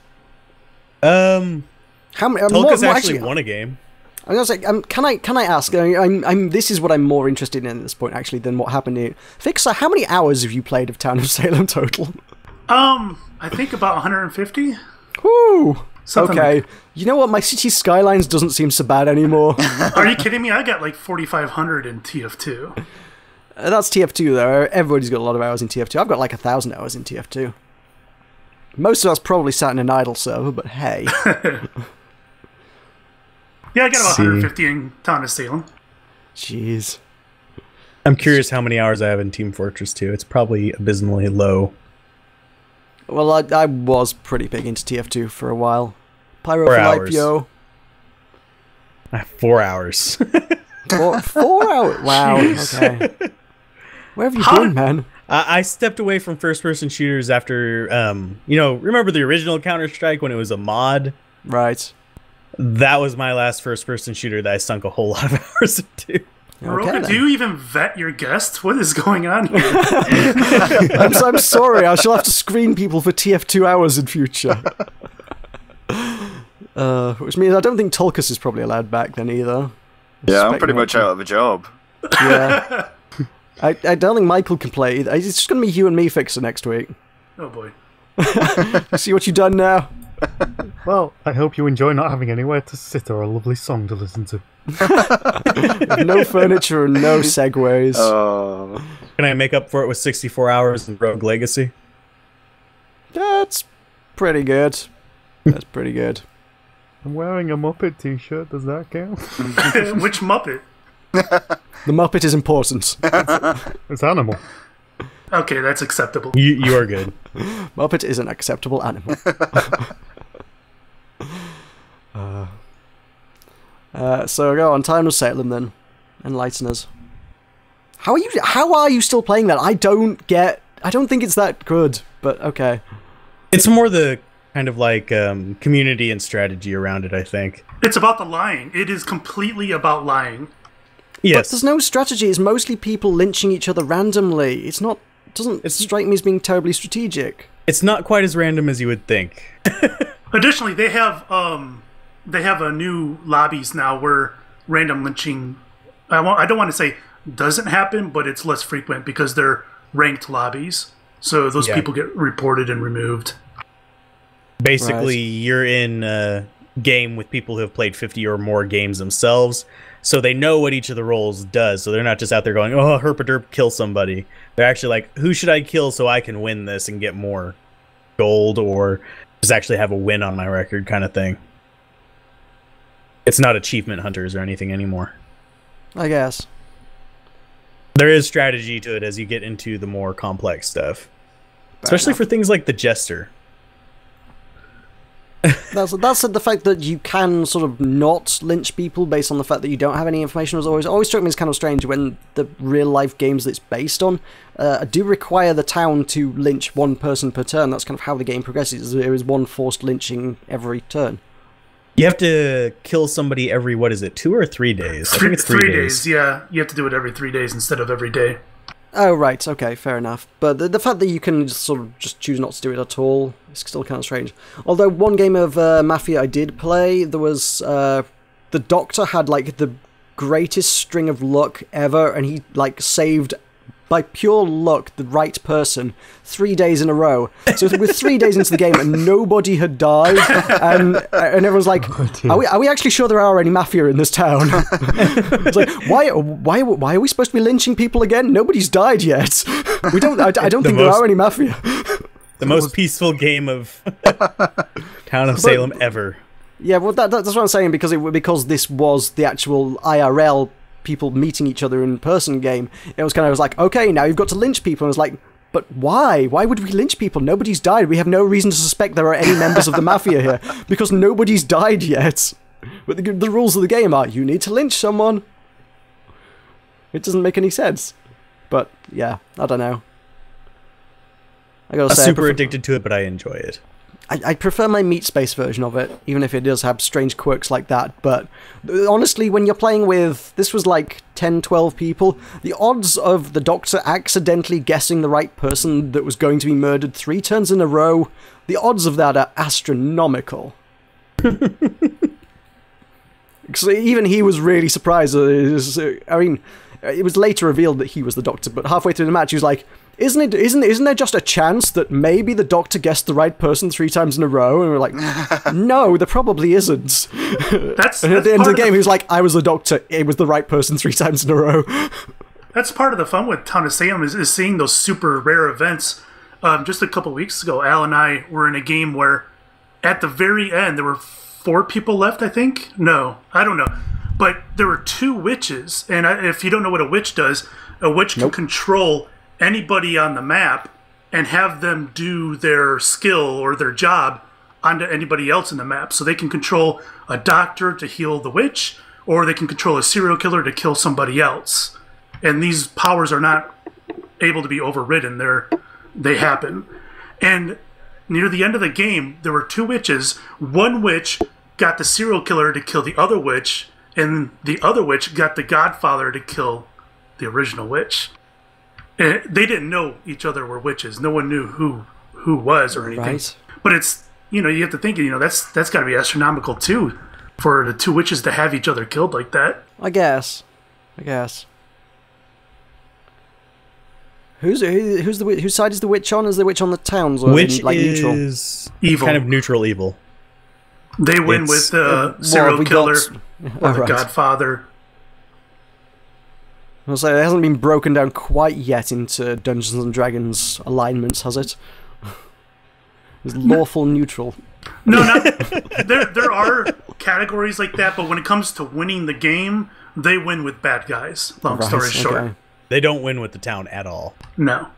How many? Tulkas actually won a game. I was gonna say, can I ask? This is what I'm more interested in at this point, actually, than what happened here. Fixxxer, how many hours have you played of Town of Salem total? I think about 150. Woo! Something Okay, like- you know what? My city skylines doesn't seem so bad anymore. Are you kidding me? I got like 4,500 in TF2. That's TF2 though. Everybody's got a lot of hours in TF2. I've got like 1,000 hours in TF2. Most of us probably sat in an idle server, but hey. Yeah, I got about 150 in Town of Salem. Jeez. I'm curious how many hours I have in Team Fortress 2. It's probably abysmally low. Well, I was pretty big into TF2 for a while. Pyro 4 for life, hours. yo. I have 4 hours. 4 hours? Wow, okay. Where have you been, man? I stepped away from first-person shooters after, remember the original Counter-Strike when it was a mod? Right. That was my last first-person shooter that I sunk a whole lot of hours into. Meroka, then. do you even vet your guests? What is going on here? I'm sorry, I shall have to screen people for TF2 hours in future. Which means I don't think Tulkas is probably allowed back then either. Yeah, I'm pretty much out of a job. Yeah. I don't think Michael can play either. It's just going to be you and me, Fixxxer, next week. Oh boy. See what you've done now? Well, I hope you enjoy not having anywhere to sit or a lovely song to listen to. No furniture and no segues. Can I make up for it with 64 hours in Rogue Legacy? That's pretty good. That's pretty good. I'm wearing a Muppet t-shirt, does that count? Which Muppet? The Muppet is important. It's animal. Okay, that's acceptable. You are good. Muppet is an acceptable animal. So go on, Town of Salem then. Enlighten us. How are you still playing that? I don't think it's that good, but okay. It's more the kind of like community and strategy around it, I think. It's about the lying. It is completely about lying. Yes. But there's no strategy. It's mostly people lynching each other randomly. It doesn't strike me as being terribly strategic. It's not quite as random as you would think. Additionally, they have a new lobbies now where random lynching. I don't want to say doesn't happen, but it's less frequent because they're ranked lobbies. So those people get reported and removed. Basically, you're in a game with people who have played 50 or more games themselves, so they know what each of the roles does. So they're not just out there going, "Oh, herp-a-derp, kill somebody." They're actually like, "Who should I kill so I can win this and get more gold or just actually have a win on my record," kind of thing. It's not achievement hunters or anything anymore. I guess. There is strategy to it as you get into the more complex stuff, especially for things like the Jester. That's the fact that you can sort of not lynch people based on the fact that you don't have any information was always struck me as kind of strange when the real life games that it's based on do require the town to lynch one person per turn. That's kind of how the game progresses. There is one forced lynching every turn. You have to kill somebody every, what is it, 2 or 3 days? I think it's 3 days. Yeah. You have to do it every 3 days instead of every day. Oh, right, okay, fair enough. But the fact that you can just sort of just choose not to do it at all is still kind of strange. Although one game of Mafia I did play, there was... the Doctor had, like, the greatest string of luck ever, and he, like, saved... by pure luck, the right person 3 days in a row. So we're 3 days into the game and nobody had died, and everyone's like, are we actually sure there are any mafia in this town? It's like, why are we supposed to be lynching people again? Nobody's died yet. We don't. I don't think there are any mafia. The most peaceful game of Town of Salem ever. Yeah, well, that's what I'm saying, because this was the actual IRL people meeting each other in person game. It was kind of like, okay, now you've got to lynch people. And I was like, but why? Why would we lynch people? Nobody's died. We have no reason to suspect there are any members of the mafia here because nobody's died yet. But the rules of the game are you need to lynch someone. It doesn't make any sense. But yeah, I don't know. I gotta say, I'm super addicted to it, but I enjoy it. I prefer my meat space version of it, even if it does have strange quirks like that. But honestly, when you're playing with... This was like 10, 12 people. The odds of the Doctor accidentally guessing the right person that was going to be murdered 3 turns in a row, the odds of that are astronomical. Because even he was really surprised. I mean, it was later revealed that he was the Doctor, but halfway through the match he was like... Isn't there just a chance that maybe the Doctor guessed the right person 3 times in a row? And we're like, no, there probably isn't. And at the end of the game, he was like, I was the Doctor. It was the right person 3 times in a row. That's part of the fun with Town of Salem is seeing those super rare events. Just a couple weeks ago, Al and I were in a game where at the very end, there were 4 people left, I think? No, I don't know. But there were 2 witches. And if you don't know what a witch does, a witch can control... anybody on the map and have them do their skill or their job onto anybody else in the map. So they can control a doctor to heal the witch, or they can control a serial killer to kill somebody else. And these powers are not able to be overridden. They happen. And near the end of the game, there were 2 witches. One witch got the serial killer to kill the other witch, and the other witch got the godfather to kill the original witch. And they didn't know each other were witches. No one knew who was or anything. Right. But it's, you have to think, that's got to be astronomical too, for the 2 witches to have each other killed like that. I guess. Whose side is the witch on? Is the witch on the towns or neutral? Is evil. Kind of neutral evil. They win with the serial killer or the godfather. I'll say it hasn't been broken down quite yet into Dungeons and Dragons alignments, has it? It's lawful neutral. No, there are categories like that, but when it comes to winning the game, they win with bad guys. Long story short. Okay. They don't win with the town at all. No.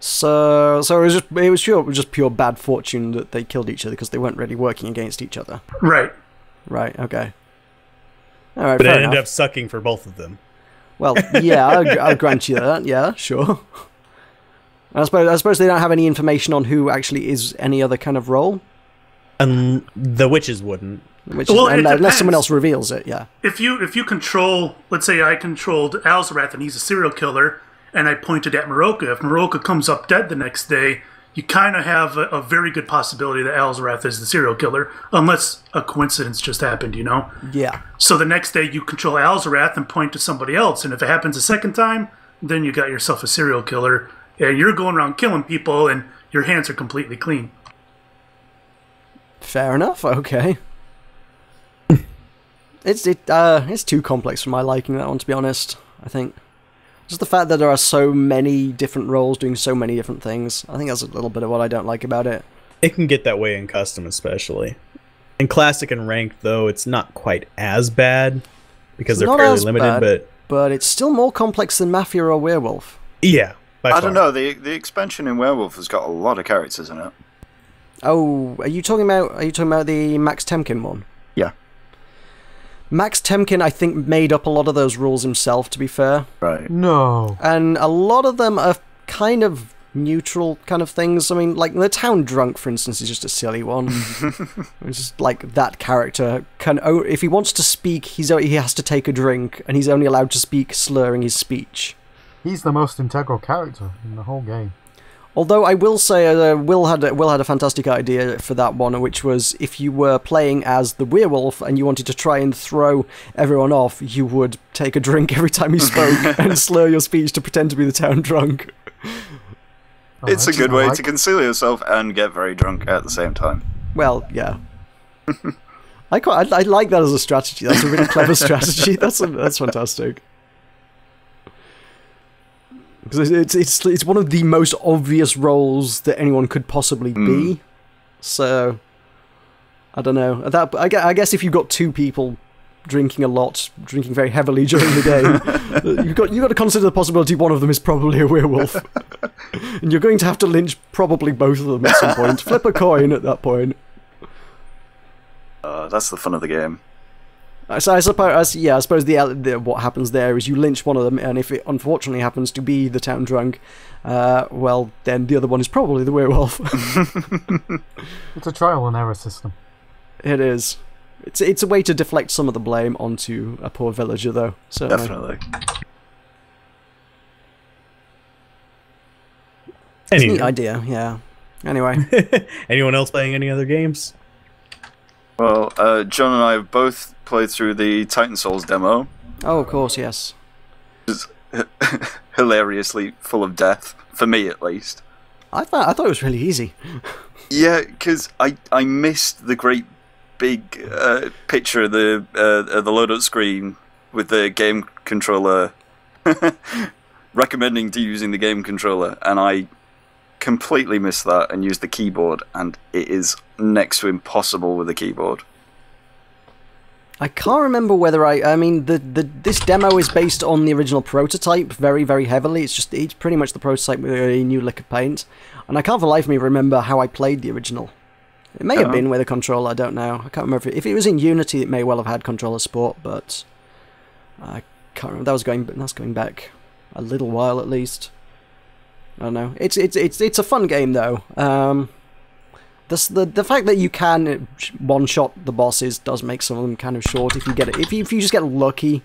So it was just pure bad fortune that they killed each other because they weren't really working against each other. Right. Right, okay. All right, but it ended up sucking for both of them. Well, yeah, I'll grant you that. Yeah, sure. I suppose they don't have any information on who actually is any other kind of role. And the witches wouldn't. Unless someone else reveals it, yeah. If you control, let's say I controlled Alzorath and he's a serial killer, and I pointed at Meroka. If Meroka comes up dead the next day, you kind of have a very good possibility that Alzorath is the serial killer, unless a coincidence just happened, Yeah. So the next day you control Alzorath and point to somebody else, and if it happens a second time, then you got yourself a serial killer, and you're going around killing people, and your hands are completely clean. Fair enough, okay. It's too complex for my liking, that one, to be honest, I think. Just the fact that there are so many different roles doing so many different things. I think that's a little bit of what I don't like about it. It can get that way in custom, especially. In classic and ranked, though, it's not quite as bad because they're fairly limited. But it's still more complex than Mafia or Werewolf. Yeah, by far. I don't know. The expansion in Werewolf has got a lot of characters in it. Oh, are you talking about the Max Temkin one? Yeah. Max Temkin, I think, made up a lot of those rules himself, to be fair. Right. No. And a lot of them are kind of neutral kind of things. I mean, like the town drunk, for instance, is just a silly one. It's just like that character if he wants to speak, he has to take a drink, and he's only allowed to speak slurring his speech. He's the most integral character in the whole game. Although I will say, Will had a fantastic idea for that one, which was if you were playing as the werewolf and you wanted to try and throw everyone off, you would take a drink every time you spoke and slur your speech to pretend to be the town drunk. It's a good way to conceal yourself and get very drunk at the same time. Well, yeah. I like that as a strategy. That's a really clever strategy. That's fantastic. Because it's one of the most obvious roles that anyone could possibly be. So, I don't know. I guess if you've got two people drinking a lot, drinking very heavily during the game, you've got to consider the possibility one of them is probably a werewolf. And you're going to have to lynch probably both of them at some point. Flip a coin at that point. That's the fun of the game. So I suppose what happens there is you lynch one of them, and if it unfortunately happens to be the town drunk, well, then the other one is probably the werewolf. It's a trial and error system. It is. It's a way to deflect some of the blame onto a poor villager, though. Certainly. Definitely. It's a neat idea, yeah. Anyway. Anyone else playing any other games? Well, John and I have both played through the Titan Souls demo. Oh, of course, yes. It's hilariously full of death, for me at least. I thought it was really easy. Yeah, because I missed the great big picture of the load-up screen with the game controller recommending to using the game controller, and I completely missed that and used the keyboard, and it is next to impossible with the keyboard. I can't remember whether I mean, this demo is based on the original prototype very, very heavily. It's pretty much the prototype with a new lick of paint, and I can't for the life of me remember how I played the original. It may have been with a controller, I don't know. I can't remember if it was in Unity. It may well have had controller support, but I can't remember. That's going back a little while at least. I don't know. It's a fun game though. The fact that you can one-shot the bosses does make some of them kind of short if you get it. If you just get lucky,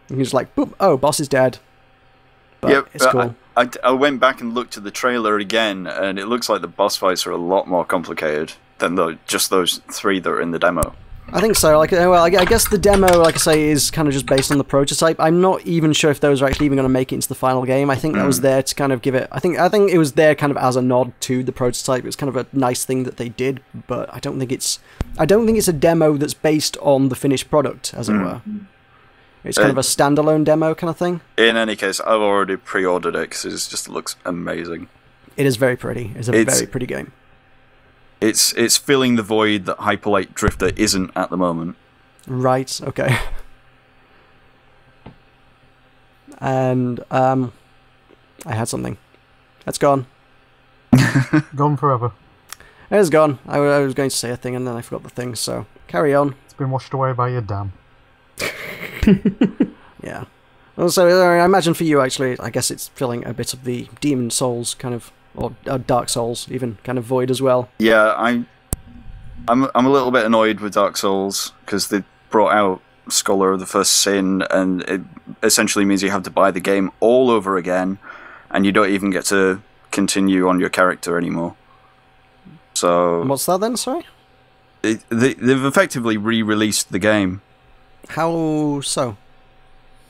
you're just like, boop, oh, boss is dead. But it's cool. I went back and looked at the trailer again, and it looks like the boss fights are a lot more complicated than just those three that are in the demo. I think so. I guess the demo, like I say, is kind of just based on the prototype. I'm not even sure if those are actually even going to make it into the final game. I think that was there to kind of give it. I think it was there kind of as a nod to the prototype. It was kind of a nice thing that they did, but I don't think it's a demo that's based on the finished product, as it were. It's kind of a standalone demo kind of thing. In any case, I've already pre-ordered it because it just looks amazing. It is very pretty. It's a very pretty game. It's filling the void that Hyperlight Drifter isn't at the moment. Right, okay. And, I had something. That's gone. Gone forever. It is gone. I was going to say a thing and then I forgot the thing, so carry on. It's been washed away by your dam. Yeah. Also, I imagine for you, actually, I guess it's filling a bit of the Demon Souls kind of, or Dark Souls even, kind of void as well. Yeah, I'm a little bit annoyed with Dark Souls because they brought out Scholar of the First Sin, and it essentially means you have to buy the game all over again, and you don't even get to continue on your character anymore. So what's that then? Sorry. They've effectively re-released the game. How so?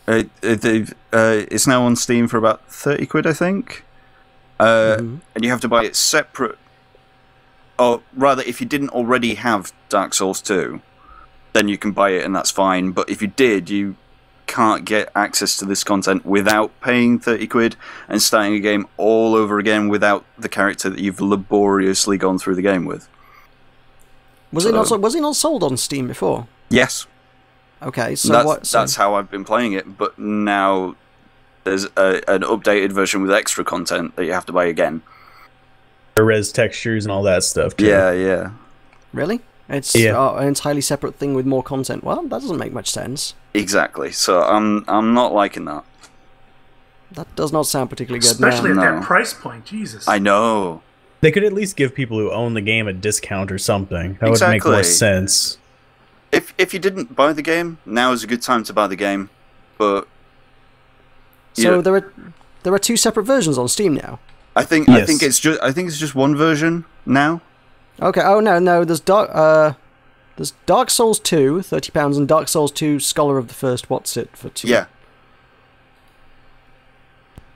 It's now on Steam for about 30 quid, I think. And you have to buy it separate. Or rather, if you didn't already have Dark Souls 2, then you can buy it and that's fine. But if you did, you can't get access to this content without paying 30 quid and starting a game all over again without the character that you've laboriously gone through the game with. Was it not sold on Steam before? Yes. Okay, so that's how I've been playing it, but now there's an updated version with extra content that you have to buy again. Res textures and all that stuff, too. Yeah. Really? It's an entirely separate thing with more content. Well, that doesn't make much sense. Exactly. So I'm not liking that. That does not sound particularly good. Especially no. at No. that price point. Jesus. I know. They could at least give people who own the game a discount or something. That would make more Exactly. sense. If you didn't buy the game, now is a good time to buy the game. But So yeah, there are 2 separate versions on Steam now. I think Yes. it's just one version now. Okay. Oh no, there's Dark Souls 2, £30, and Dark Souls 2 Scholar of the First What's It for 2. Yeah.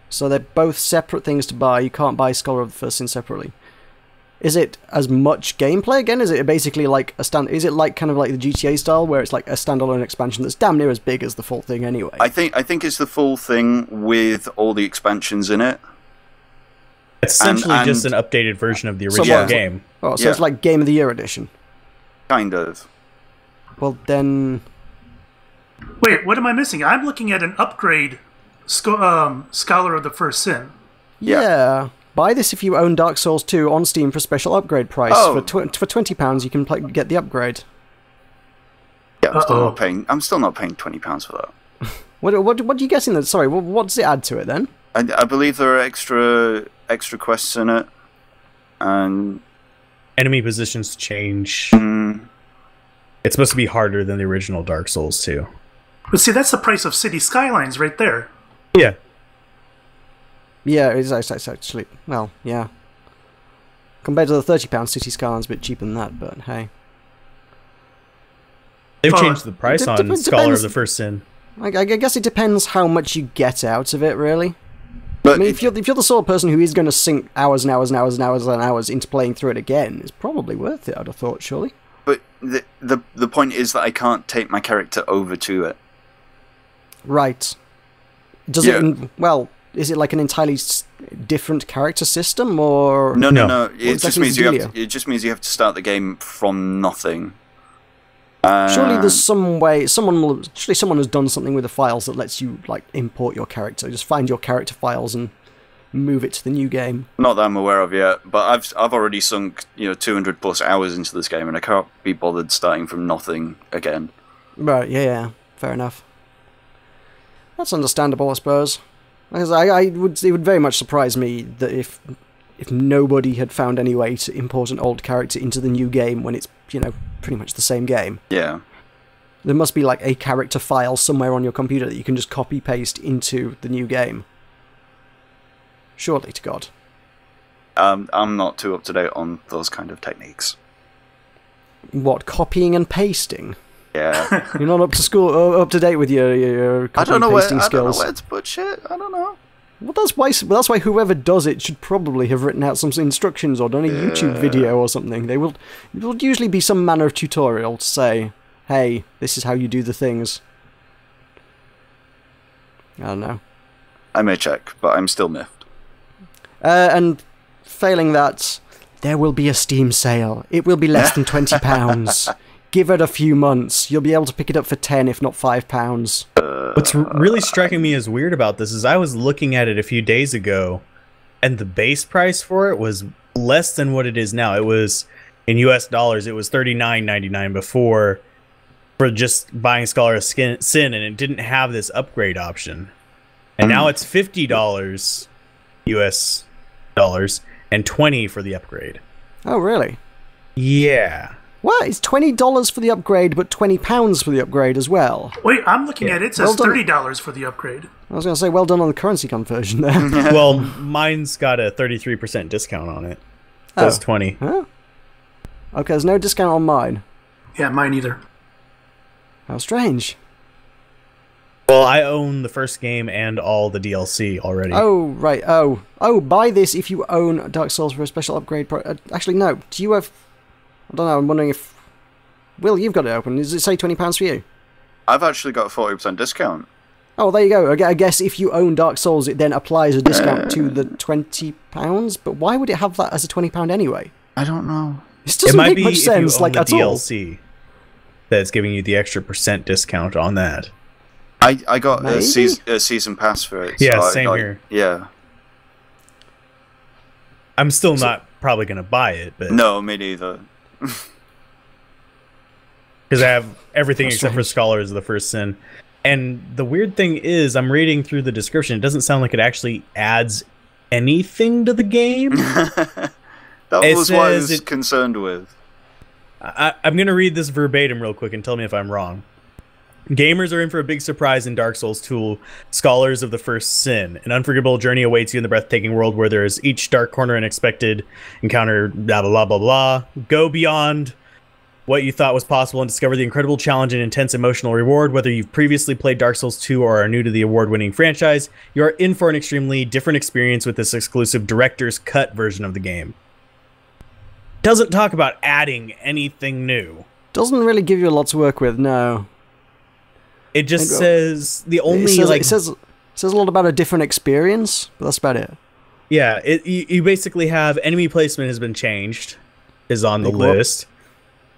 So they're both separate things to buy. You can't buy Scholar of the First Sin separately. Is it as much gameplay again? Is it basically like is it like kind of like the GTA style where it's like a standalone expansion that's damn near as big as the full thing anyway? I think it's the full thing with all the expansions in it. It's essentially and- just an updated version of the So original what- game. Oh, so Yeah. it's like Game of the Year edition. Kind of. Well then, Wait, what am I missing? I'm looking at an upgrade Scholar of the First Sin. yeah. Buy this if you own Dark Souls 2 on Steam for special upgrade price. Oh. For £20 you can get the upgrade. Yeah, I'm still Uh-oh. not paying. I'm still not paying £20 for that. What do you get in there? Sorry, what does it add to it then? I believe there are extra quests in it, and Enemy positions change. mm, It's supposed to be harder than the original Dark Souls 2. But see, that's the price of City Skylines right there. Yeah. Yeah, it's actually, well, yeah. Compared to the £30 City Skylines, a bit cheaper than that, but hey. They've Oh, changed the price on depends- Scholar of the First Sin. I guess it depends how much you get out of it, really. but I mean, if you're the sort of person who is going to sink hours and hours and hours and hours and hours into playing through it again, it's probably worth it, I'd have thought, surely. but the point is that I can't take my character over to it. Right. Does Yeah. is it like an entirely different character system, or... No. No. It just exactly means is the you dealio? have. It just means you have to start the game from nothing. Surely there's some way, someone has done something with the files that lets you, like, import your character. Just find your character files and move it to the new game. Not that I'm aware of yet, but I've already sunk 200 plus hours into this game, and I can't be bothered starting from nothing again. Right, yeah, fair enough. That's understandable, I suppose. Because it would very much surprise me that if nobody had found any way to import an old character into the new game when it's, pretty much the same game. Yeah. There must be like a character file somewhere on your computer that you can just copy paste into the new game. Surely to God. I'm not too up to date on those kind of techniques. What, copying and pasting? Yeah. You're not up to date with your I copy don't know and where pasting skills. to put shit. I don't know. Well, that's why whoever does it should probably have written out some instructions or done a YouTube video or something. It will usually be some manner of tutorial to say, hey, this is how you do the things. I don't know. I may check, but I'm still miffed. And failing that, there will be a Steam sale. It will be less than £20. Give it a few months. You'll be able to pick it up for £10, if not £5. What's really striking me as weird about this is I was looking at it a few days ago, and the base price for it was less than what it is now. It was, in US dollars, it was $39.99 before for just buying Scholar of Sin, and it didn't have this upgrade option. And now it's $50 US dollars and $20 for the upgrade. Oh, really? Yeah. What? It's $20 for the upgrade, but £20 for the upgrade as well. Wait, I'm looking at it. It says Well done. $30 for the upgrade. I was going to say, well done on the currency conversion there. Well, mine's got a 33% discount on it. That's 20. Huh? Okay, there's no discount on mine. Yeah, mine either. How strange. Well, I own the first game and all the DLC already. Oh, right. Oh, buy this if you own Dark Souls for a special upgrade. Actually, no. Do you have... I don't know, I'm wondering if... Will, you've got it open. Does it say £20 for you? I've actually got a 40% discount. Oh, there you go. I guess if you own Dark Souls, it then applies a discount to the £20. But why would it have that as a £20 anyway? I don't know. This It doesn't might make be much if sense, you own like, the at all. DLC that's giving you the extra % discount on that. I got Maybe? a season pass for it. Yeah, so same I, here. Yeah. I'm still not probably going to buy it, but No, me neither. because I have everything That's except for strange. Scholars of the First Sin. And the weird thing is, I'm reading through the description. It doesn't sound like it actually adds anything to the game. That was what I was concerned with. I'm going to read this verbatim real quick and tell me if I'm wrong. Gamers are in for a big surprise in Dark Souls 2, Scholars of the First Sin. An unforgettable journey awaits you in the breathtaking world where there is each dark corner and expected encounter, blah, blah, blah, blah, blah. Go beyond what you thought was possible and discover the incredible challenge and intense emotional reward. Whether you've previously played Dark Souls 2 or are new to the award-winning franchise, you are in for an extremely different experience with this exclusive director's cut version of the game. Doesn't talk about adding anything new. Doesn't really give you a lot to work with, no. It just says the only it says a lot about a different experience, but that's about it. Yeah, you basically have enemy placement has been changed, is on the list.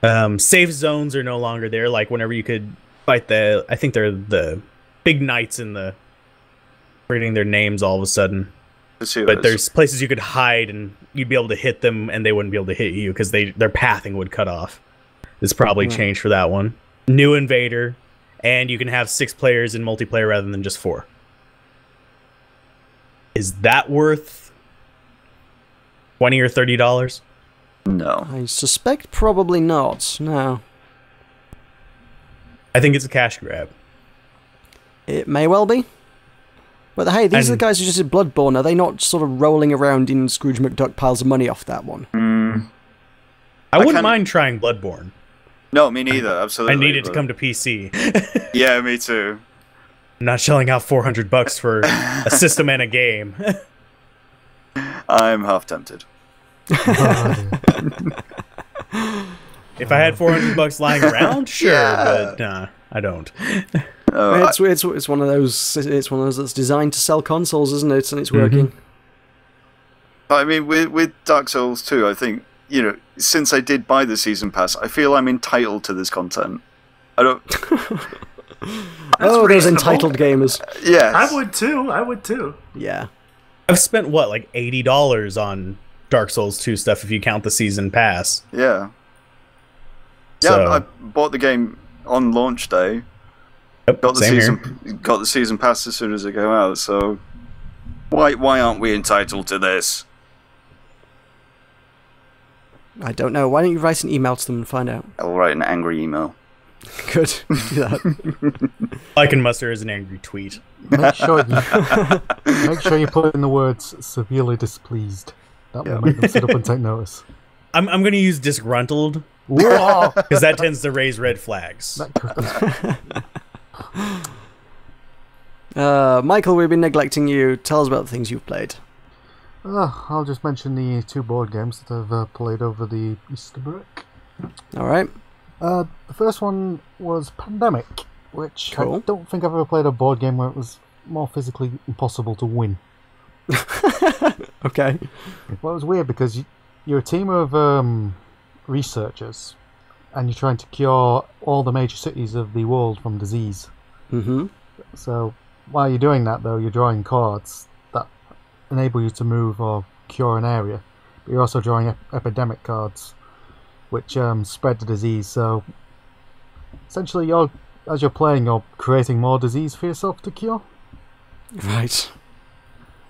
Safe zones are no longer there. Like whenever you could fight I think they're the big knights in the, reading their names all of a sudden. But there's places you could hide and you'd be able to hit them and they wouldn't be able to hit you because their pathing would cut off. It's probably changed for that one. New invader. And you can have 6 players in multiplayer rather than just 4. Is that worth $20 or $30? No. I suspect probably not, no. I think it's a cash grab. It may well be. But hey, these are the guys who just did Bloodborne. Are they not sort of rolling around in Scrooge McDuck piles of money off that one? I wouldn't mind trying Bloodborne. No, me neither, absolutely. I need it to come to PC. Yeah, me too. I'm not shelling out $400 for a system and a game. I'm half tempted. If I had $400 lying around, sure, but nah, I don't. It's one of those. It's one of those that's designed to sell consoles, isn't it? And it's working. I mean, with Dark Souls 2, I think, you know, since I did buy the season pass, I feel I'm entitled to this content. I don't. Those entitled gamers. Yes, I would too. Yeah. I've spent what, like $80 on Dark Souls 2 stuff if you count the season pass. Yeah. Yeah, So, I bought the game on launch day. Yep, Got got the season pass as soon as it came out. So why aren't we entitled to this? I don't know. Why don't you write an email to them and find out? I'll write an angry email. Good. Do that. I can muster as an angry tweet. Make sure you put in the words severely displeased. That will make them sit up and take notice. I'm going to use disgruntled Whoa! because that tends to raise red flags. Michael, we've been neglecting you. Tell us about the things you've played. I'll just mention the 2 board games that I've played over the Easter break. Alright. The first one was Pandemic, which Cool. I don't think I've ever played a board game where it was more physically impossible to win. Okay. Well, it was weird because you're a team of researchers and you're trying to cure all the major cities of the world from disease. Mm-hmm. So while you're doing that, though, you're drawing cards that enable you to move or cure an area. But you're also drawing epidemic cards, which spread the disease. So essentially, as you're playing, you're creating more disease for yourself to cure. Right.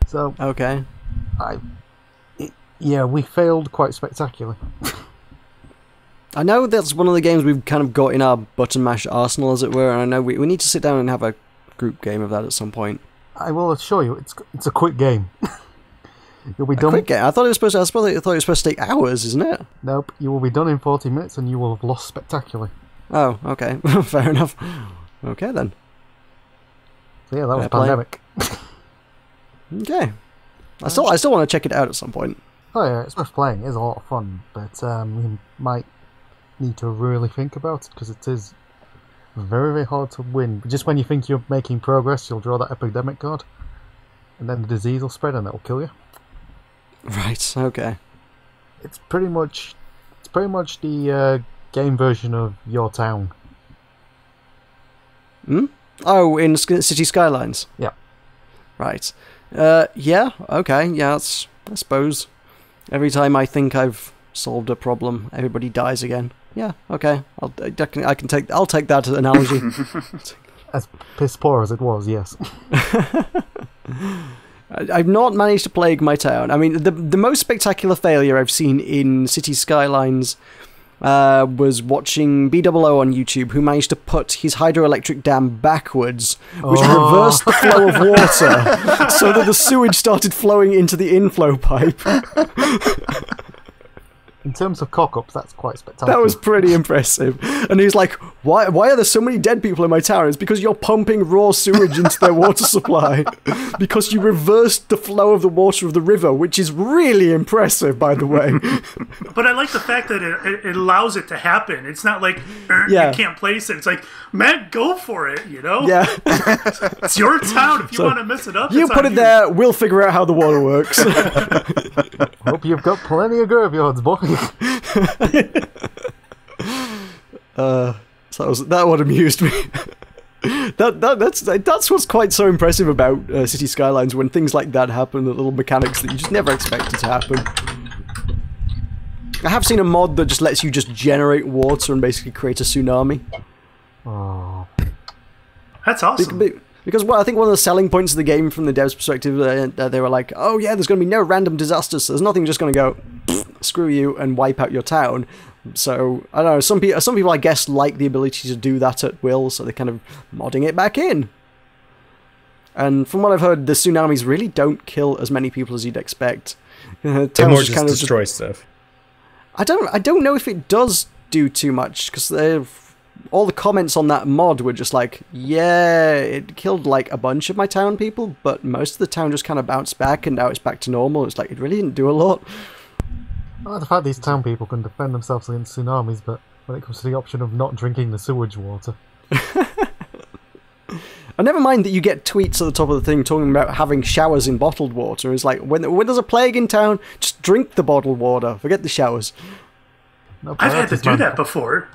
So Okay. we failed quite spectacularly. I know that's one of the games we've kind of got in our button mash arsenal, as it were, and I know we need to sit down and have a group game of that at some point. I will assure you, it's a quick game. You'll be done. Quick game? I thought it was supposed to take hours, isn't it? Nope, you will be done in 40 minutes and you will have lost spectacularly. Oh, okay. Fair enough. Okay, then. So yeah, that was Fair play. Pandemic. Okay. I still want to check it out at some point. Oh yeah, it's worth playing. It is a lot of fun, but you might need to really think about it because it is very, very hard to win. Just when you think you're making progress, you'll draw that epidemic card, and then the disease will spread and it will kill you. Right. Okay. It's pretty much the game version of Your Town. Hmm? Oh, in City Skylines. Yeah. Right. Yeah. Okay. Yeah. I suppose every time I think I've solved a problem, everybody dies again. Yeah. Okay. I'll take that analogy. As piss poor as it was, yes. I've not managed to plague my town. I mean, the most spectacular failure I've seen in City Skylines was watching BOO on YouTube, who managed to put his hydroelectric dam backwards, which reversed the flow of water so that the sewage started flowing into the inflow pipe. In terms of cock-ups, that's quite spectacular. That was pretty impressive. And he was like, why are there so many dead people in my town? It's because you're pumping raw sewage into their water supply. Because you reversed the flow of the water of the river, which is really impressive, by the way. But I like the fact that it allows it to happen. It's not like, you can't place it. It's like, man, go for it, you know? Yeah. It's your town. If you want to mess it up, You it's put on it there, we'll figure out how the water works. Hope you've got plenty of graveyards, boy. So that one amused me. That's what's quite so impressive about City Skylines, when things like that happen, the little mechanics that you just never expected to happen. I have seen a mod that just lets you just generate water and basically create a tsunami. Oh. That's awesome. Because I think one of the selling points of the game from the devs' perspective, they were like, oh yeah, there's going to be no random disasters, so there's nothing just going to go, screw you, and wipe out your town. So, I don't know, some people I guess like the ability to do that at will, so they're kind of modding it back in. And from what I've heard, the tsunamis really don't kill as many people as you'd expect. They more just destroy stuff. I don't know if it does do too much, because all the comments on that mod were just like, yeah, it killed like a bunch of my town people, but most of the town just kind of bounced back and now it's back to normal. It's like, it really didn't do a lot. Well, the fact these town people can defend themselves against tsunamis, but when it comes to the option of not drinking the sewage water. And never mind that you get tweets at the top of the thing talking about having showers in bottled water. It's like, when there's a plague in town, just drink the bottled water. Forget the showers. No, I've had to do that before.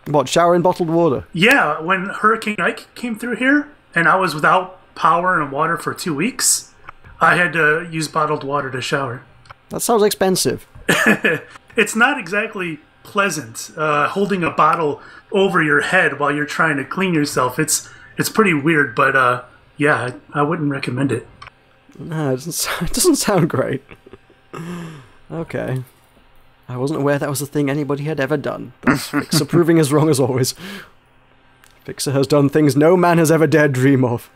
What, shower in bottled water? Yeah, when Hurricane Ike came through here, and I was without power and water for 2 weeks, I had to use bottled water to shower. That sounds expensive. It's not exactly pleasant, holding a bottle over your head while you're trying to clean yourself. It's pretty weird, but yeah, I wouldn't recommend it. No, it doesn't sound great. Okay. I wasn't aware that was a thing anybody had ever done. That's Fixxxer proving us wrong as always. Fixxxer has done things no man has ever dared dream of.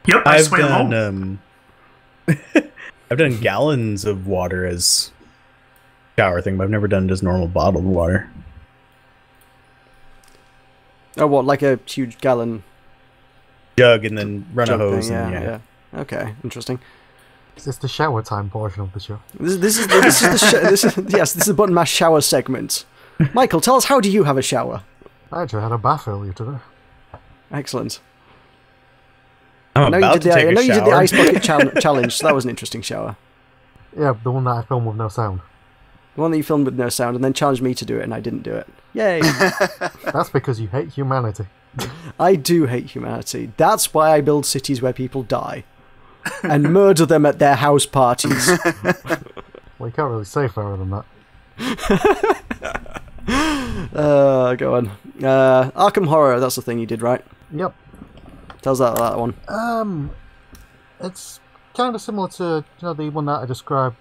Yep, I swam home. I've done gallons of water as shower thing, but I've never done just normal bottled water. Oh, what, like a huge gallon jug and then run a hose? Thing, and, yeah. Okay, interesting. Is this the shower time portion of the show? This is the Button Mash shower segment. Michael, tell us, how do you have a shower? I actually had a bath earlier today. Excellent. I know you did the ice bucket challenge, so that was an interesting shower. Yeah, the one that I filmed with no sound. The one that you filmed with no sound and then challenged me to do it and I didn't do it. Yay! That's because you hate humanity. I do hate humanity. That's why I build cities where people die. And murder them at their house parties. Well, you can't really say fairer than that. Go on. Arkham Horror, that's the thing you did, right? Yep. Tell us that one. It's kind of similar to the one that I described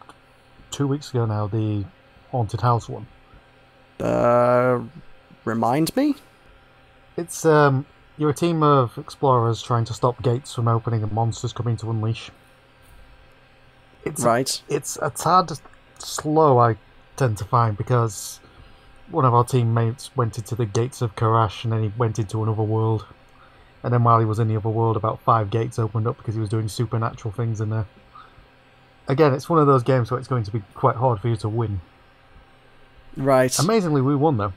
2 weeks ago now, the Haunted House one. Remind me? It's you're a team of explorers trying to stop gates from opening and monsters coming to unleash. It's a tad slow, I tend to find, because one of our teammates went into the gates of Karash and then he went into another world. And then while he was in the other world, about 5 gates opened up because he was doing supernatural things in there. Again, it's one of those games where it's going to be quite hard for you to win. Right. Amazingly, we won though.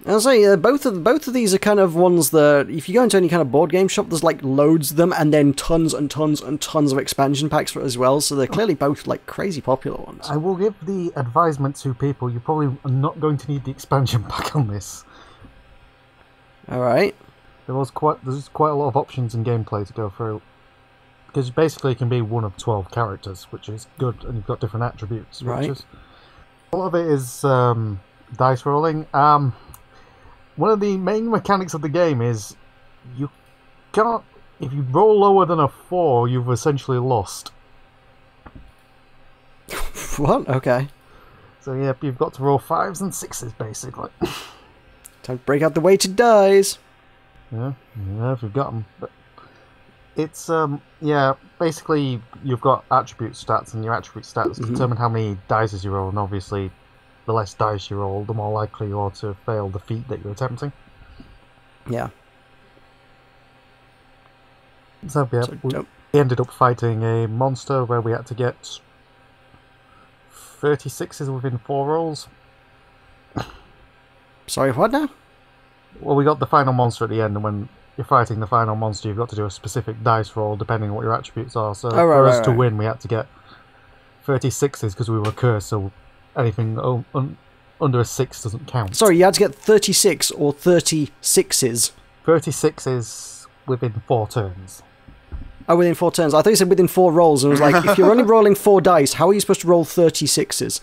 I'll say both of these are kind of ones that if you go into any kind of board game shop, there's like loads of them, and then tons and tons and tons of expansion packs for it as well. So they're clearly both like crazy popular ones. I will give the advisement to people: you probably are not going to need the expansion pack on this. All right. There's quite a lot of options in gameplay to go through, because basically it can be one of 12 characters, which is good, and you've got different attributes. Right. A lot of it is dice rolling. One of the main mechanics of the game is you can't. If you roll lower than a 4, you've essentially lost. What? Okay. So yeah, you've got to roll 5s and 6s basically. Time to break out the weighted dice. Yeah, if you've got them. But it's yeah, basically you've got attribute stats, and your attribute stats determine how many dice you roll, and obviously the less dice you roll, the more likely you are to fail the feat that you're attempting. Yeah. So yeah, we ended up fighting a monster where we had to get 36s within 4 rolls. Sorry, what now? Well, we got the final monster at the end, and when you're fighting the final monster, you've got to do a specific dice roll depending on what your attributes are. So for us to win, we had to get 36s because we were cursed, so anything under a 6 doesn't count. Sorry, you had to get 36 or 36s? 36s within 4 turns. Oh, within 4 turns. I thought you said within 4 rolls, and I was like, if you're only rolling 4 dice, how are you supposed to roll 36s?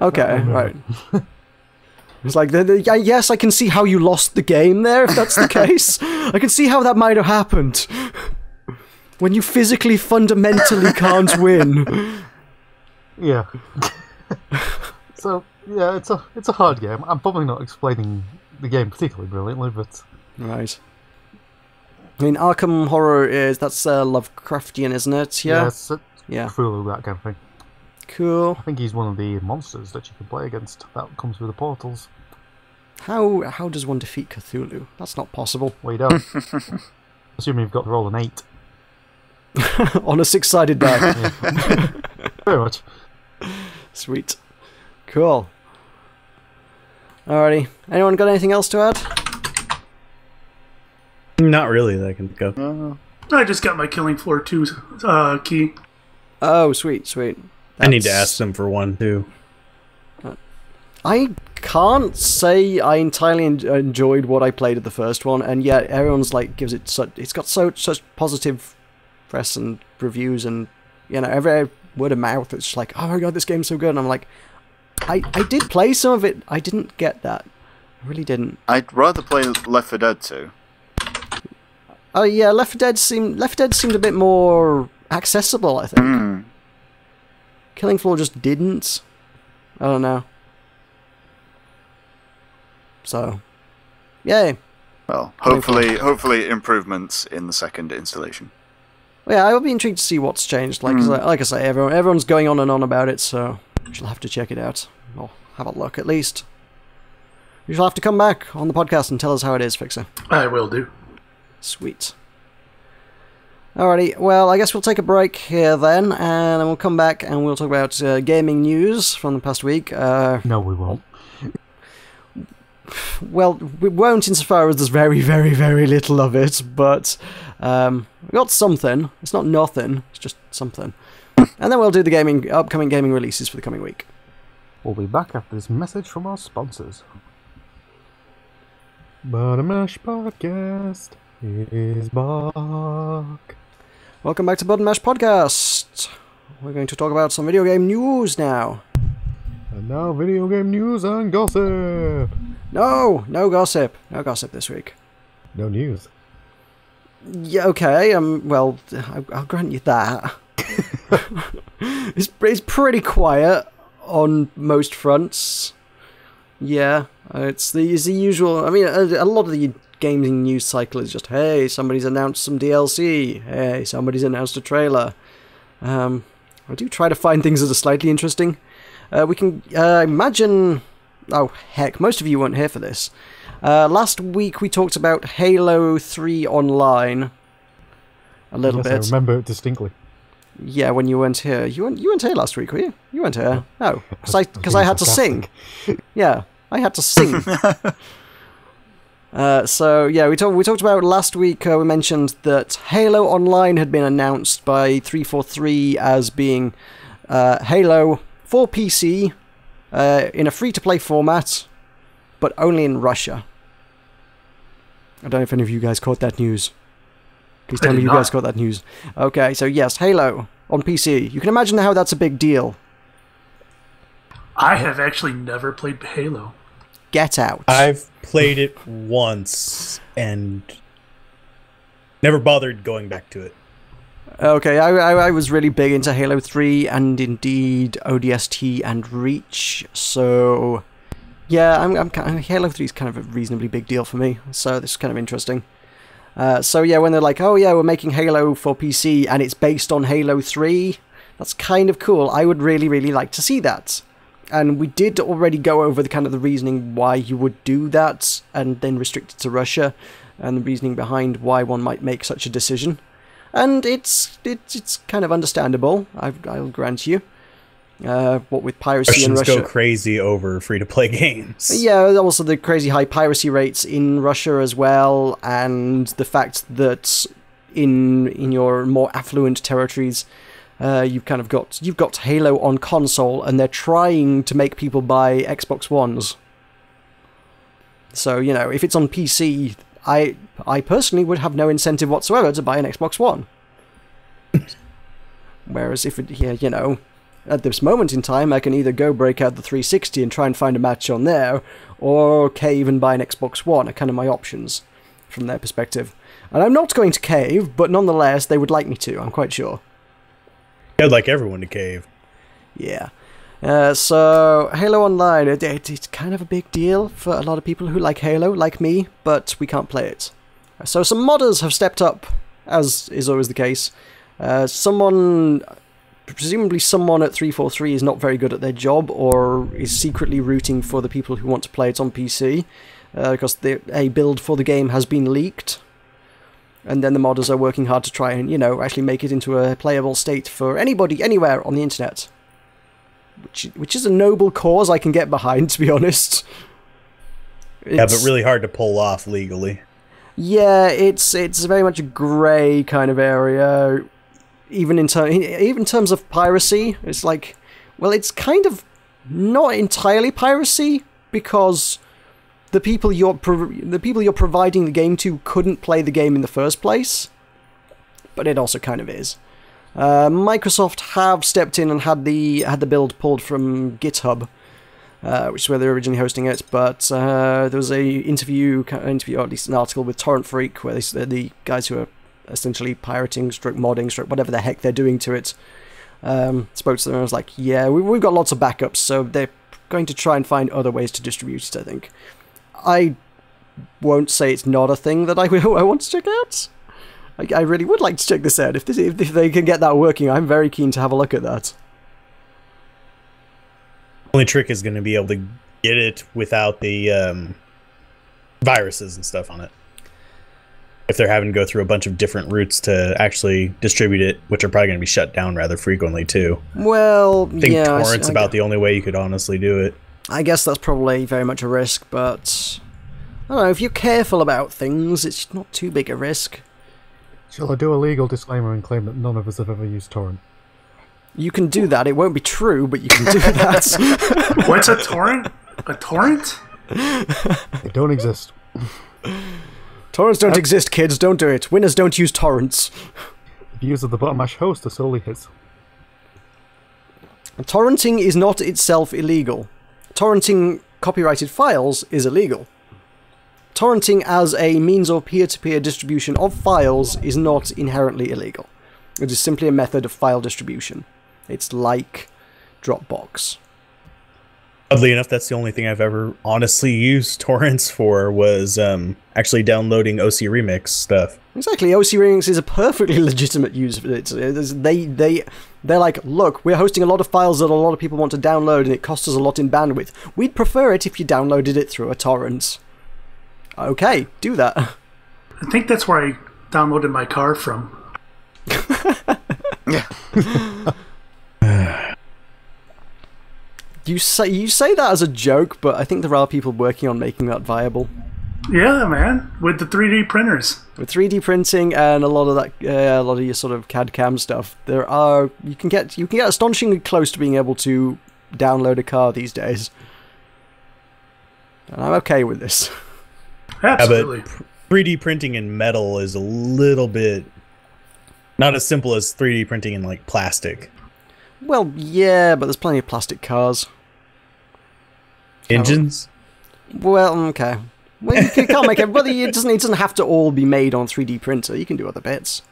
Okay, right. It's like, yes, I can see how you lost the game there, if that's the case. I can see how that might have happened. When you physically, fundamentally can't win. Yeah. So, yeah, it's a hard game. I'm probably not explaining the game particularly brilliantly, but... Right. I mean, Arkham Horror that's Lovecraftian, isn't it? Yeah? Yeah, Cthulhu, that kind of thing. Cool. I think he's one of the monsters that you can play against. That comes through the portals. How does one defeat Cthulhu? That's not possible. Well, you don't. Assuming you've got to roll an 8. On a 6-sided die. Yeah. Very much. Sweet. Cool. Alrighty. Anyone got anything else to add? Not really that I can think of. I just got my Killing Floor 2 key. Oh, sweet. I need to ask them for one, too. I can't say I entirely enjoyed what I played at the first one, and yet everyone's like gives it such... It's got such positive press and reviews, and, you know, every word of mouth, it's just like, oh my god, this game's so good, and I'm like, I did play some of it, I didn't get that. I really didn't. I'd rather play Left 4 Dead 2. Oh yeah, Left 4 Dead seemed a bit more accessible, I think. Killing Floor just didn't. I don't know. So, yay. Well, hopefully improvements in the second installation. Well, yeah, I will be intrigued to see what's changed. Like I say, everyone's going on and on about it, so we shall have to check it out. Or have a look, at least. You shall have to come back on the podcast and tell us how it is, Fixxxer. I will do. Sweet. Alrighty, well, I guess we'll take a break here then, and then we'll come back and we'll talk about gaming news from the past week. No, we won't. Well, we won't insofar as there's very, very, very little of it, but we got something. It's not nothing, it's just something. And then we'll do the upcoming gaming releases for the coming week. We'll be back after this message from our sponsors. Bottom Mash Podcast is back. Welcome back to Bud and Mash Podcast. We're going to talk about some video game news now. And now video game news and gossip. No gossip. No gossip this week. No news. Yeah, okay, well, I'll grant you that. It's pretty quiet on most fronts. Yeah, it's the usual. I mean, a lot of the gaming news cycle is just, hey, somebody's announced some DLC. Hey, somebody's announced a trailer. I do try to find things that are slightly interesting. We can imagine... Oh, heck, most of you weren't here for this. Last week we talked about Halo 3 Online. A little bit. I remember it distinctly. Yeah, when you weren't here. You weren't here last week, were you? You weren't here. No, because I had to sing. Yeah, I had to sing. So yeah, we talked about last week. We mentioned that Halo Online had been announced by 343 as being Halo for PC in a free-to-play format, but only in Russia. I don't know if any of you guys caught that news. Please tell me you guys caught that news. Okay, so yes, Halo on PC. You can imagine how that's a big deal. I have actually never played Halo. Get out. I've played it once, and Never bothered going back to it. Okay, I was really big into Halo 3 and indeed ODST and Reach, so yeah, Halo 3 is kind of a reasonably big deal for me, so this is kind of interesting. So yeah, when they're like, oh yeah, we're making Halo for PC and it's based on Halo 3, that's kind of cool. I would really, really like to see that. And we did already go over the kind of the reasoning why you would do that and then restrict it to Russia, and the reasoning behind why one might make such a decision. And it's kind of understandable, I'll grant you. What with piracy in Russia, go crazy over free-to-play games. Yeah, also the crazy high piracy rates in Russia as well, and the fact that in your more affluent territories, you've got Halo on console, and they're trying to make people buy Xbox Ones. So you know, if it's on PC, I personally would have no incentive whatsoever to buy an Xbox One. Whereas if it, yeah, you know, at this moment in time, I can either go break out the 360 and try and find a match on there, or cave and buy an Xbox One are kind of my options from their perspective. And I'm not going to cave, but nonetheless, they would like me to, I'm quite sure. I'd like everyone to cave. Yeah. So, Halo Online, it's kind of a big deal for a lot of people who like Halo, like me, but we can't play it. So some modders have stepped up, as is always the case. Presumably someone at 343 is not very good at their job, or is secretly rooting for the people who want to play it on PC, because a build for the game has been leaked. And then the modders are working hard to try and, you know, actually make it into a playable state for anybody, anywhere on the internet. Which is a noble cause I can get behind, to be honest. Yeah, but really hard to pull off legally. Yeah, it's very much a grey kind of area. Even in terms of piracy, it's like, well, it's kind of not entirely piracy, because the people you're providing the game to couldn't play the game in the first place. But it also kind of is. Microsoft have stepped in and had the build pulled from GitHub, which is where they're originally hosting it. But there was a interview, or at least an article with Torrent Freak, where the guys who are essentially pirating, modding, whatever the heck they're doing to it, spoke to them and was like, yeah, we've got lots of backups, so they're going to try and find other ways to distribute it, I think. I won't say it's not a thing that I want to check out. I really would like to check this out. If they can get that working, I'm very keen to have a look at that. Only trick is going to be able to get it without the viruses and stuff on it. If they're having to go through a bunch of different routes to actually distribute it, which are probably going to be shut down rather frequently too. Well, I think torrent's about the only way you could honestly do it. I guess that's probably very much a risk, but I don't know, if you're careful about things, it's not too big a risk. Shall I do a legal disclaimer and claim that none of us have ever used torrent? You can do that. It won't be true, but you can do that. What's a torrent? A torrent? They don't exist. Torrents don't exist, kids. Don't do it. Winners don't use torrents. The views of the bottom mash host are solely his. Torrenting is not itself illegal. Torrenting copyrighted files is illegal. Torrenting as a means of peer-to-peer distribution of files is not inherently illegal. It is simply a method of file distribution. It's like Dropbox. Oddly enough, that's the only thing I've ever honestly used torrents for, was actually downloading OC Remix stuff. Exactly, OC Remix is a perfectly legitimate use of it. They're like, look, we're hosting a lot of files that a lot of people want to download, and it costs us a lot in bandwidth. We'd prefer it if you downloaded it through a torrent. Okay, do that. I think that's where I downloaded my car from. Yeah. You say that as a joke, but I think there are people working on making that viable. Yeah, man, with the 3D printers. With 3D printing and a lot of that, a lot of your sort of CAD CAM stuff, you can get astonishingly close to being able to download a car these days. And I'm okay with this. Absolutely. Yeah, but 3D printing in metal is a little bit not as simple as 3D printing in like plastic. Well, yeah, but there's plenty of plastic cars. Engines? Well, okay. Well, you can't make it, but it doesn't have to all be made on 3D printer. You can do other bits.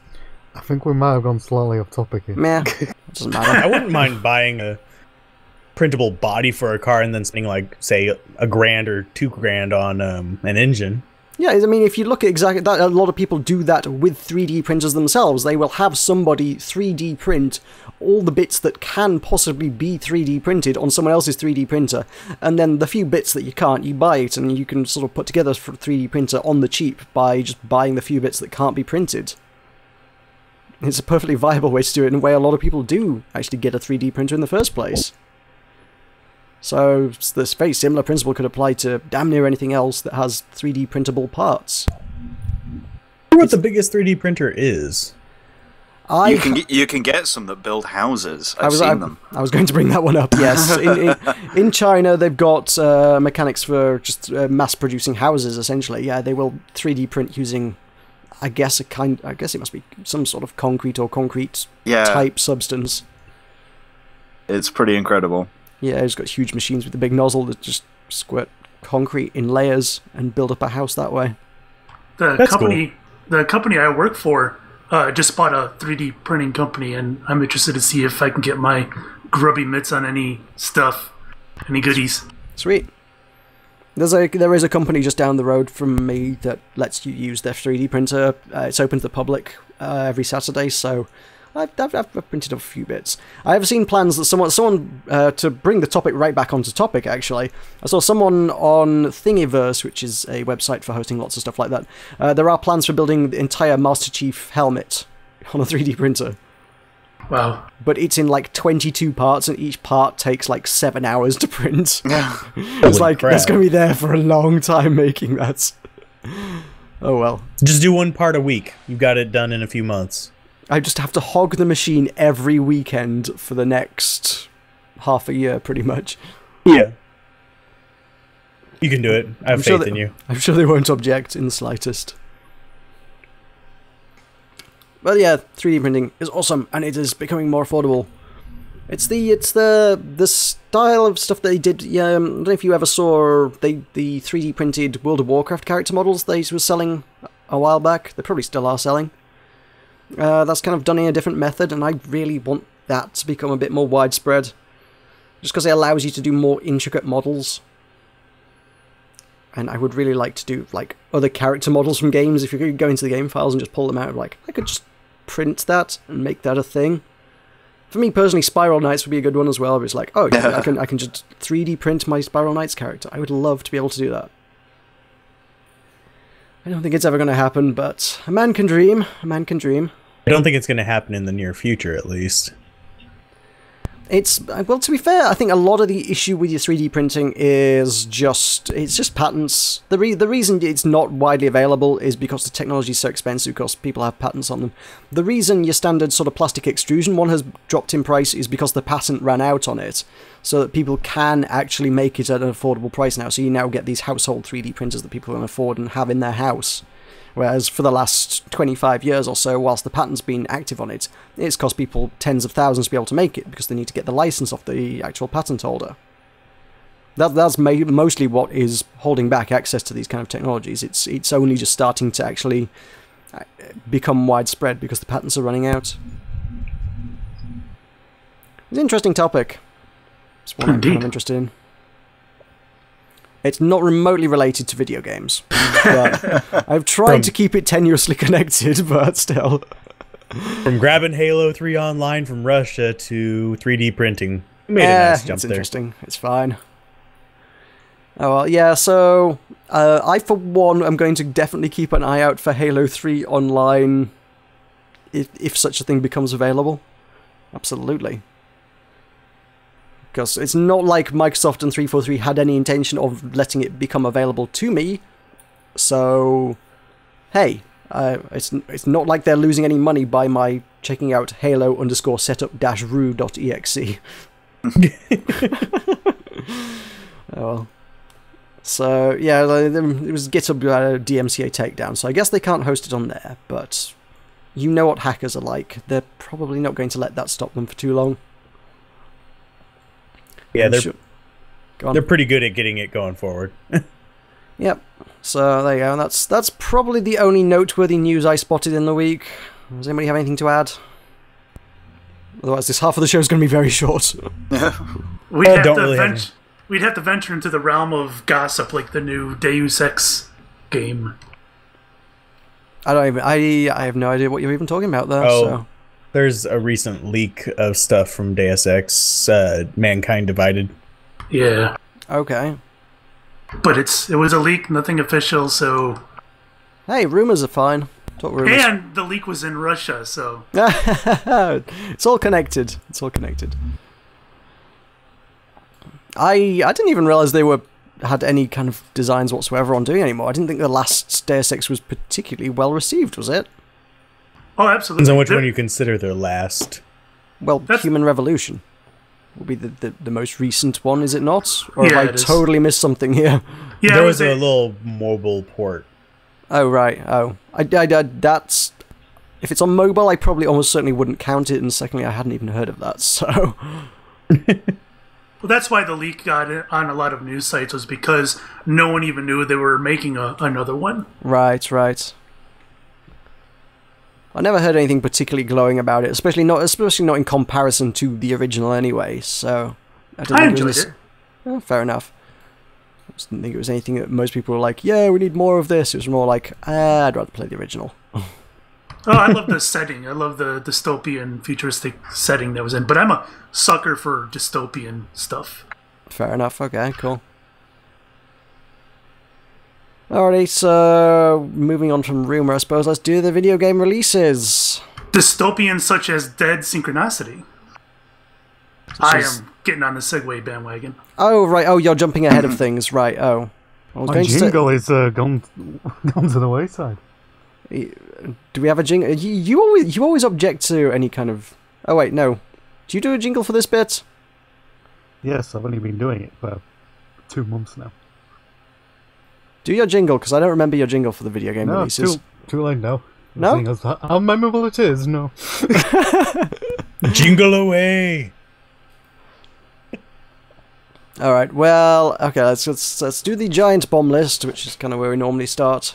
I think we might have gone slightly off topic here. Meh, it doesn't matter. I wouldn't mind buying a printable body for a car and then spending like, say, $1,000 or $2,000 on an engine. Yeah, I mean, if you look at exactly that, a lot of people do that with 3D printers themselves. They will have somebody 3D print all the bits that can possibly be 3D printed on someone else's 3D printer, and then the few bits that you can't, you buy it, and you can sort of put together for a 3D printer on the cheap by just buying the few bits that can't be printed. It's a perfectly viable way to do it, in a way a lot of people do actually get a 3D printer in the first place. So this very similar principle could apply to damn near anything else that has 3D printable parts. I wonder what the biggest 3D printer is. You can get some that build houses. I've seen them. I was going to bring that one up. Yes, in China they've got mechanics for just mass producing houses. Essentially, yeah, they will 3D print using, I guess it must be some sort of concrete or concrete type substance. It's pretty incredible. Yeah, it's got huge machines with a big nozzle that just squirt concrete in layers and build up a house that way. The company I work for just bought a 3D printing company, and I'm interested to see if I can get my grubby mitts on any stuff, any goodies. Sweet. There is a company just down the road from me that lets you use their 3D printer. It's open to the public every Saturday, so I've printed up a few bits. I have seen plans that someone to bring the topic right back onto topic, actually. I saw someone on Thingiverse, which is a website for hosting lots of stuff like that. There are plans for building the entire Master Chief helmet on a 3D printer. Wow. But it's in like 22 parts, and each part takes like 7 hours to print. It's like, that's going to be there for a long time making that. Oh well. Just do one part a week. You've got it done in a few months. I just have to hog the machine every weekend for the next half a year, pretty much. Yeah. You can do it. I have faith in you. I'm sure they won't object in the slightest. But yeah, 3D printing is awesome, and it is becoming more affordable. It's the style of stuff they did. Yeah, I don't know if you ever saw the 3D printed World of Warcraft character models they were selling a while back. They probably still are selling. That's kind of done in a different method, and I really want that to become a bit more widespread. Just because it allows you to do more intricate models. And I would really like to do, like, other character models from games. If you could go into the game files and just pull them out, like, I could just print that and make that a thing. For me personally, Spiral Knights would be a good one as well, but it's like, oh, yeah, I can just 3D print my Spiral Knights character. I would love to be able to do that. I don't think it's ever going to happen, but a man can dream. A man can dream. I don't think it's going to happen in the near future, at least. Well, to be fair, I think a lot of the issue with your 3D printing is just patents. The reason it's not widely available is because the technology is so expensive, because people have patents on them. The reason your standard sort of plastic extrusion one has dropped in price is because the patent ran out on it, so that people can actually make it at an affordable price now. So you now get these household 3D printers that people can afford and have in their house. Whereas for the last 25 years or so, whilst the patent's been active on it, it's cost people tens of thousands to be able to make it, because they need to get the license off the actual patent holder. That's mostly what is holding back access to these kind of technologies. It's only just starting to actually become widespread because the patents are running out. It's an interesting topic. It's one I'm kind of interested in. It's not remotely related to video games, but I've tried to keep it tenuously connected, but still. From grabbing Halo 3 online from Russia to 3D printing. You made a nice jump it's there. Interesting. It's fine. Oh well, yeah, so I, for one, am going to definitely keep an eye out for Halo 3 online if such a thing becomes available. Absolutely. Because it's not like Microsoft and 343 had any intention of letting it become available to me. So, hey, it's not like they're losing any money by my checking out halo_setup-ru.exe. Oh well. So, yeah, it was GitHub DMCA takedown, so I guess they can't host it on there, but you know what hackers are like. They're probably not going to let that stop them for too long. Yeah, they're pretty good at getting it going forward. Yep. So there you go. That's probably the only noteworthy news I spotted in the week. Does anybody have anything to add? Otherwise, this half of the show is going to be very short. We'd have to venture into the realm of gossip, like the new Deus Ex game. I have no idea what you're even talking about there. Oh, so. There's a recent leak of stuff from Deus Ex, Mankind Divided. Yeah. Okay. But it was a leak, nothing official, so... Hey, rumors are fine. Talk rumors. And the leak was in Russia, so... It's all connected. It's all connected. I didn't even realize they had any kind of designs whatsoever on doing anymore. I didn't think the last Deus Ex was particularly well received, was it? Oh, absolutely. Depends on which one you consider their last. Well, Human Revolution will be the most recent one, is it not? Or have I totally missed something here? Yeah, there was a little mobile port. Oh, right. Oh. That's... If it's on mobile, I probably almost certainly wouldn't count it, and secondly, I hadn't even heard of that, so... Well, that's why the leak got it on a lot of news sites, was because no one even knew they were making another one. Right. I never heard anything particularly glowing about it, especially not in comparison to the original anyway, so... I enjoyed it. Oh, fair enough. I just didn't think it was anything that most people were like, yeah, we need more of this. It was more like, I'd rather play the original. Oh, I love the setting. I love the dystopian, futuristic setting that was in. But I'm a sucker for dystopian stuff. Fair enough. Okay, cool. Alrighty, so moving on from rumor, I suppose, let's do the video game releases. Dystopian such as Dead Synchronicity. I am getting on the Segway bandwagon. Oh, right. Oh, you're jumping ahead of things. Right. Oh. My jingle is gone to the wayside. Do we have a jingle? You always object to any kind of... Oh, wait, no. Do you do a jingle for this bit? Yes, I've only been doing it for 2 months now. Do your jingle, because I don't remember your jingle for the video game releases. Too late now. No? How memorable it is, no. Jingle away! Alright, well, okay, let's do the giant bomb list, which is kind of where we normally start.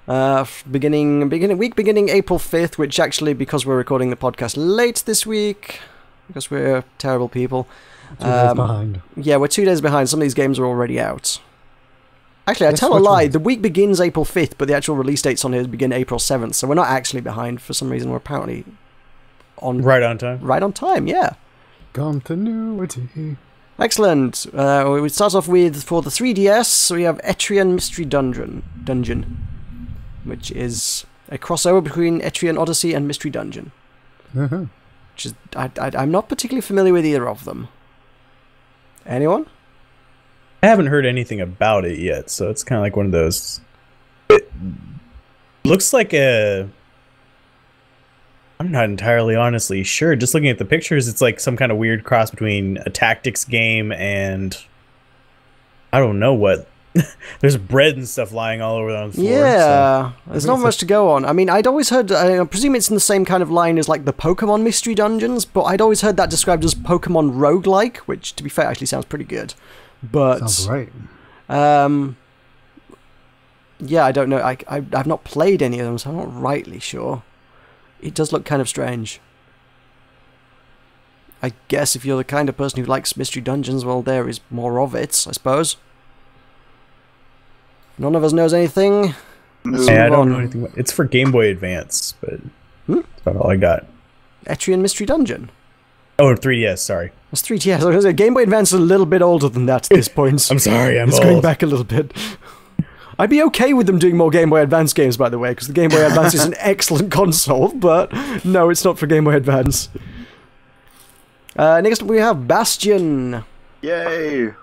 Week beginning April 5th, which actually, because we're recording the podcast late this week, because we're terrible people. 2 days behind. Yeah, we're 2 days behind. Some of these games are already out. Actually, I tell a lie. The week begins April 5th, but the actual release dates on here begin April 7th, so we're not actually behind. For some reason, we're apparently right on time. Right on time, yeah. Continuity. Excellent. We start off with, for the 3DS, we have Etrian Mystery Dungeon, which is a crossover between Etrian Odyssey and Mystery Dungeon. Uh-huh. Which is, I'm not particularly familiar with either of them. Anyone? I haven't heard anything about it yet, so it's kind of like one of those... It looks like a... I'm not entirely honestly sure. Just looking at the pictures, it's like some kind of weird cross between a tactics game and... I don't know what... There's bread and stuff lying all over on the floor. Yeah, so. There's not much to go on. I mean, I'd always heard... I presume it's in the same kind of line as like the Pokemon Mystery Dungeons, but I'd always heard that described as Pokemon roguelike, which, to be fair, actually sounds pretty good. But sounds right. Yeah, I don't know. I've not played any of them, so I'm not rightly sure. It does look kind of strange. I guess if you're the kind of person who likes mystery dungeons, well, there is more of it, I suppose. None of us knows anything. Yeah, I don't know anything. It's for Game Boy Advance, but that's about all I got. Etrian Mystery Dungeon. Oh, 3DS, sorry. It's 3DS. I was gonna say, Game Boy Advance is a little bit older than that at this point. I'm sorry, I'm It's old. going back a little bit. I'd be okay with them doing more Game Boy Advance games, by the way, because the Game Boy Advance is an excellent console, but no, it's not for Game Boy Advance. Next up we have Bastion. Yay!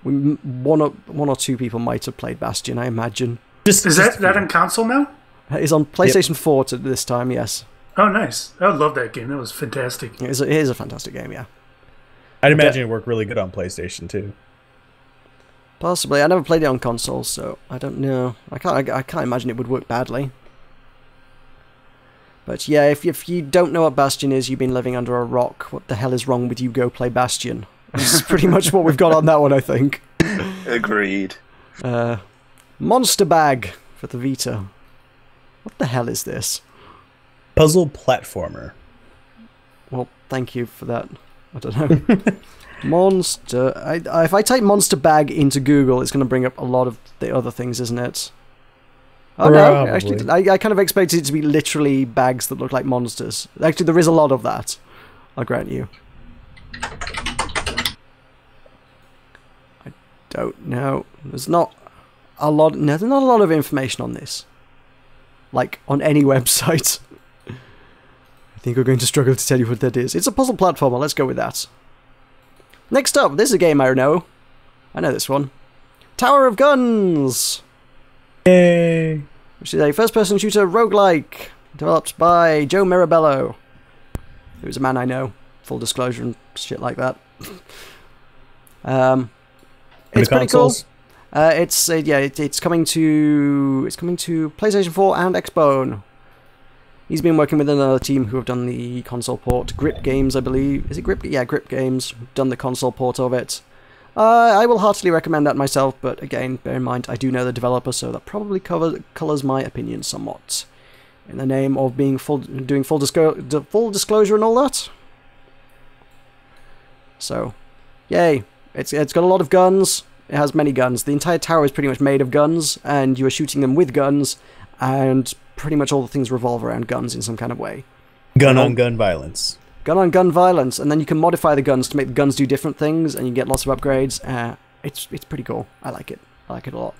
One or two people might have played Bastion, I imagine. Is that on console now? It's on PlayStation 4 to this time, yes. Oh, nice. I love that game. That was fantastic. It is a fantastic game, yeah. I'd imagine it worked really good on PlayStation too. Possibly. I never played it on console, so I don't know. I can't imagine it would work badly. But yeah, if you don't know what Bastion is, you've been living under a rock. What the hell is wrong with you? Go play Bastion. This is pretty much what we've got on that one, I think. Agreed. Monster Bag for the Vita. What the hell is this? Puzzle platformer. Well, thank you for that. I don't know. Monster... if I type Monster Bag into Google, it's going to bring up a lot of the other things, isn't it? Oh, no. Actually, I kind of expected it to be literally bags that look like monsters. Actually, there is a lot of that. I'll grant you. I don't know. There's not a lot... No, there's not a lot of information on this. Like, on any website. I think we're going to struggle to tell you what that is. It's a puzzle platformer. Let's go with that. Next up, this is a game I know. I know this one. Tower of Guns! Yay! Which is a first-person shooter roguelike, developed by Joe Mirabello, who's a man I know. Full disclosure and shit like that. It's pretty cool. It's coming to PlayStation 4 and Xbone. He's been working with another team who have done the console port. Grip Games, I believe. Is it Grip? Yeah, Grip Games. Done the console port of it. I will heartily recommend that myself, but again, bear in mind, I do know the developer, so that probably colours my opinion somewhat. In the name of being doing full disclosure and all that. So, yay. It's got a lot of guns. It has many guns. The entire tower is pretty much made of guns, and you are shooting them with guns, and pretty much all the things revolve around guns in some kind of way. Gun on gun violence. Gun on gun violence, and then you can modify the guns to make the guns do different things, and you get lots of upgrades. It's pretty cool. I like it. I like it a lot.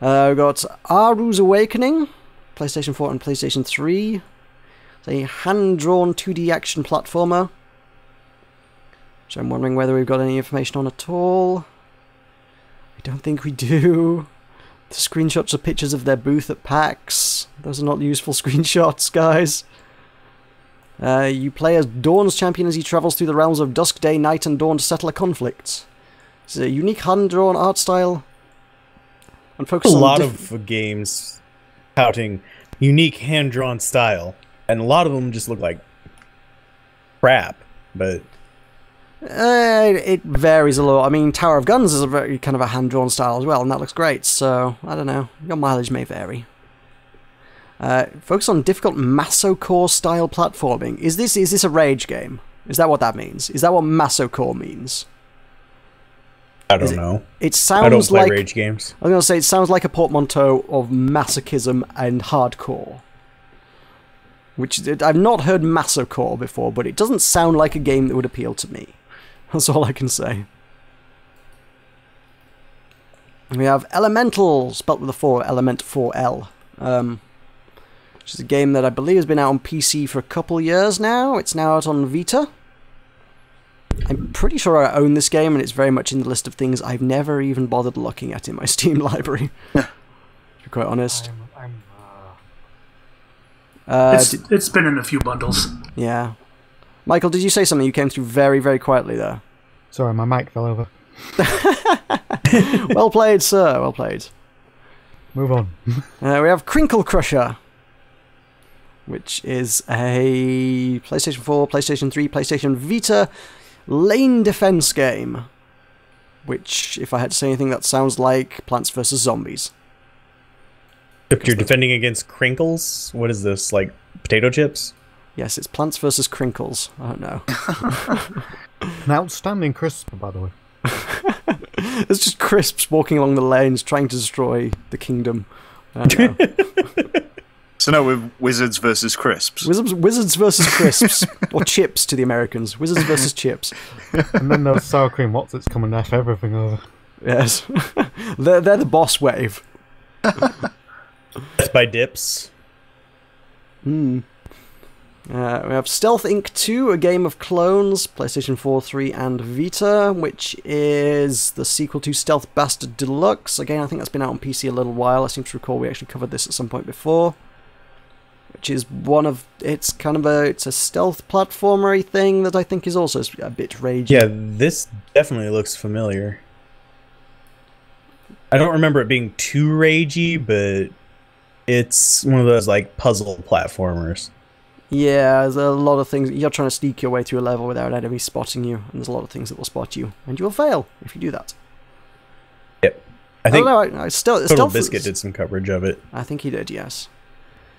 We've got Aru's Awakening, PlayStation 4 and PlayStation 3. It's a hand-drawn 2D action platformer, which I'm wondering whether we've got any information on at all. I don't think we do. The screenshots are pictures of their booth at PAX. Those are not useful screenshots, guys. You play as Dawn's champion as he travels through the realms of dusk, day, night, and dawn to settle a conflict. It's a unique hand-drawn art style. And focus a on lot of games touting unique hand-drawn style, and a lot of them just look like crap, but... it varies a lot. I mean, Tower of Guns is a very kind of a hand-drawn style as well, and that looks great, so, I don't know. Your mileage may vary. Focus on difficult Masocore style platforming. Is this a rage game? Is that what that means? Is that what Masocore means? I don't know. It sounds I don't play like rage games. I was gonna say it sounds like a portmanteau of masochism and hardcore. Which I've not heard Masocore before, but it doesn't sound like a game that would appeal to me. That's all I can say. We have Elemental, spelt with a 4, Element 4L. Which is a game that I believe has been out on PC for a couple years now. It's now out on Vita. I'm pretty sure I own this game, and it's very much in the list of things I've never even bothered looking at in my Steam library. To be quite honest. It's been in a few bundles. Yeah. Michael, did you say something? You came through very, very quietly there. Sorry, my mic fell over. Well played, sir. Well played. Move on. We have Crinkle Crusher, which is a PlayStation 4, PlayStation 3, PlayStation Vita lane defense game. Which, if I had to say anything, that sounds like Plants vs. Zombies. If you're defending against crinkles, what is this, like potato chips? Yes, it's Plants vs. Crinkles. I don't know. An outstanding crisp, by the way. There's just crisps walking along the lanes trying to destroy the kingdom. I don't know. So now with Wizards versus Crisps. Wizards versus Crisps. Or chips to the Americans. Wizards versus chips. And then those sour cream Wotsits come and F everything over. Yes. They're the boss wave. Death by Dips. We have Stealth Inc. 2, a game of clones, PlayStation 4, 3, and Vita, which is the sequel to Stealth Bastard Deluxe. Again, I think that's been out on PC a little while. I seem to recall we actually covered this at some point before. Which is it's a stealth platformery thing that I think is also a bit ragey. Yeah, this definitely looks familiar. I don't remember it being too ragey, but it's one of those like puzzle platformers. Yeah, there's a lot of things. You're trying to sneak your way through a level without enemies spotting you, and there's a lot of things that will spot you, and you will fail if you do that. Yep. I think don't know. I still Total Biscuit did some coverage of it. I think he did. Yes.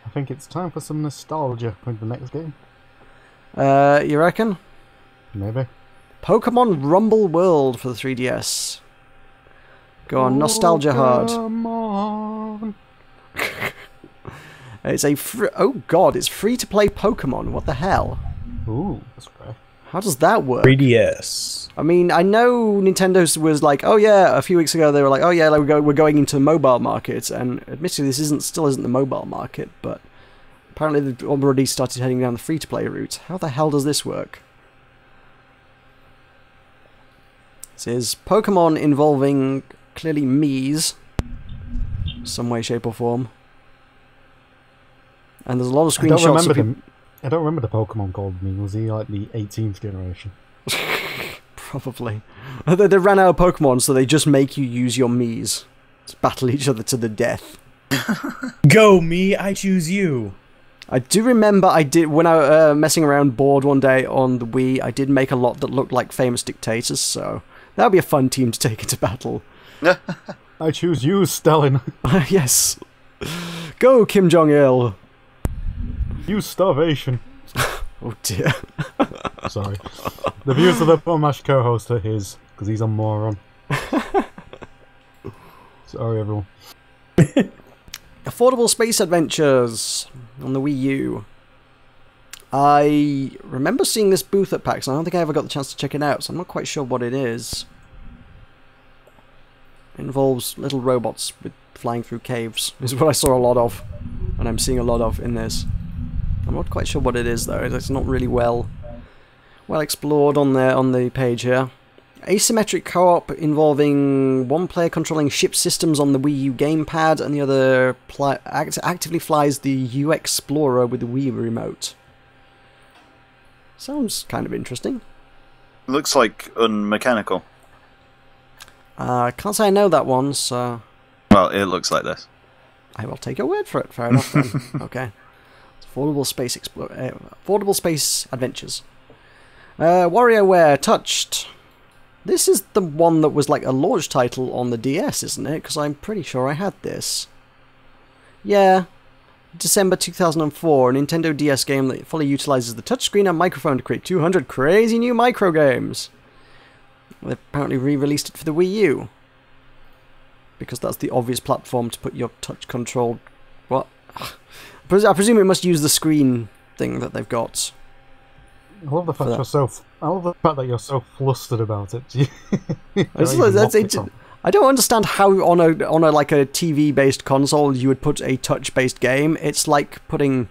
I think it's time for some nostalgia with the next game. You reckon? Maybe. Pokemon Rumble World for the 3DS. Go on, nostalgia hard. Pokemon. It's a oh god, it's free to play Pokemon. What the hell? Ooh, that's fair. How does that work? 3DS. I mean, I know Nintendo was like, oh yeah, a few weeks ago they were like, oh yeah, we're going into the mobile market, and admittedly this still isn't the mobile market, but apparently they've already started heading down the free-to-play route. How the hell does this work? This is Pokemon involving clearly Mii's, some way, shape, or form, and there's a lot of screenshots. I don't remember the Pokemon called Mii. Was he like the 18th generation? Probably. They ran out of Pokemon, so they just make you use your Mii's to battle each other to the death. Go me, I choose you. I do remember when I was messing around bored one day on the Wii, I did make a lot that looked like famous dictators, so that would be a fun team to take into battle. I choose you, Stalin. Yes. Go, Kim Jong-il. Use starvation. Oh dear. Sorry. The views of the Pomash co-host are his, because he's a moron. Sorry, everyone. Affordable Space Adventures on the Wii U. I remember seeing this booth at PAX, and I don't think I ever got the chance to check it out, so I'm not quite sure what it is. It involves little robots with flying through caves, is what I saw a lot of, and I'm seeing a lot of in this. I'm not quite sure what it is though. It's not really well explored on the page here. Asymmetric co-op involving one player controlling ship systems on the Wii U gamepad and the other actively flies the U Explorer with the Wii remote. Sounds kind of interesting. Looks like unmechanical. I can't say I know that one, so Well, it looks like this. I will take your word for it. Fair enough then. Okay. Affordable Space Adventures. WarioWare Touched. This is the one that was like a launch title on the DS, isn't it? Because I'm pretty sure I had this. Yeah. December 2004, a Nintendo DS game that fully utilizes the touchscreen and microphone to create 200 crazy new micro games. They've apparently re-released it for the Wii U. Because that's the obvious platform to put your touch-controlled... What? I presume it must use the screen thing that they've got. I love the fact that you're so flustered about it. I don't understand how on a like a TV-based console you would put a touch-based game. It's like putting...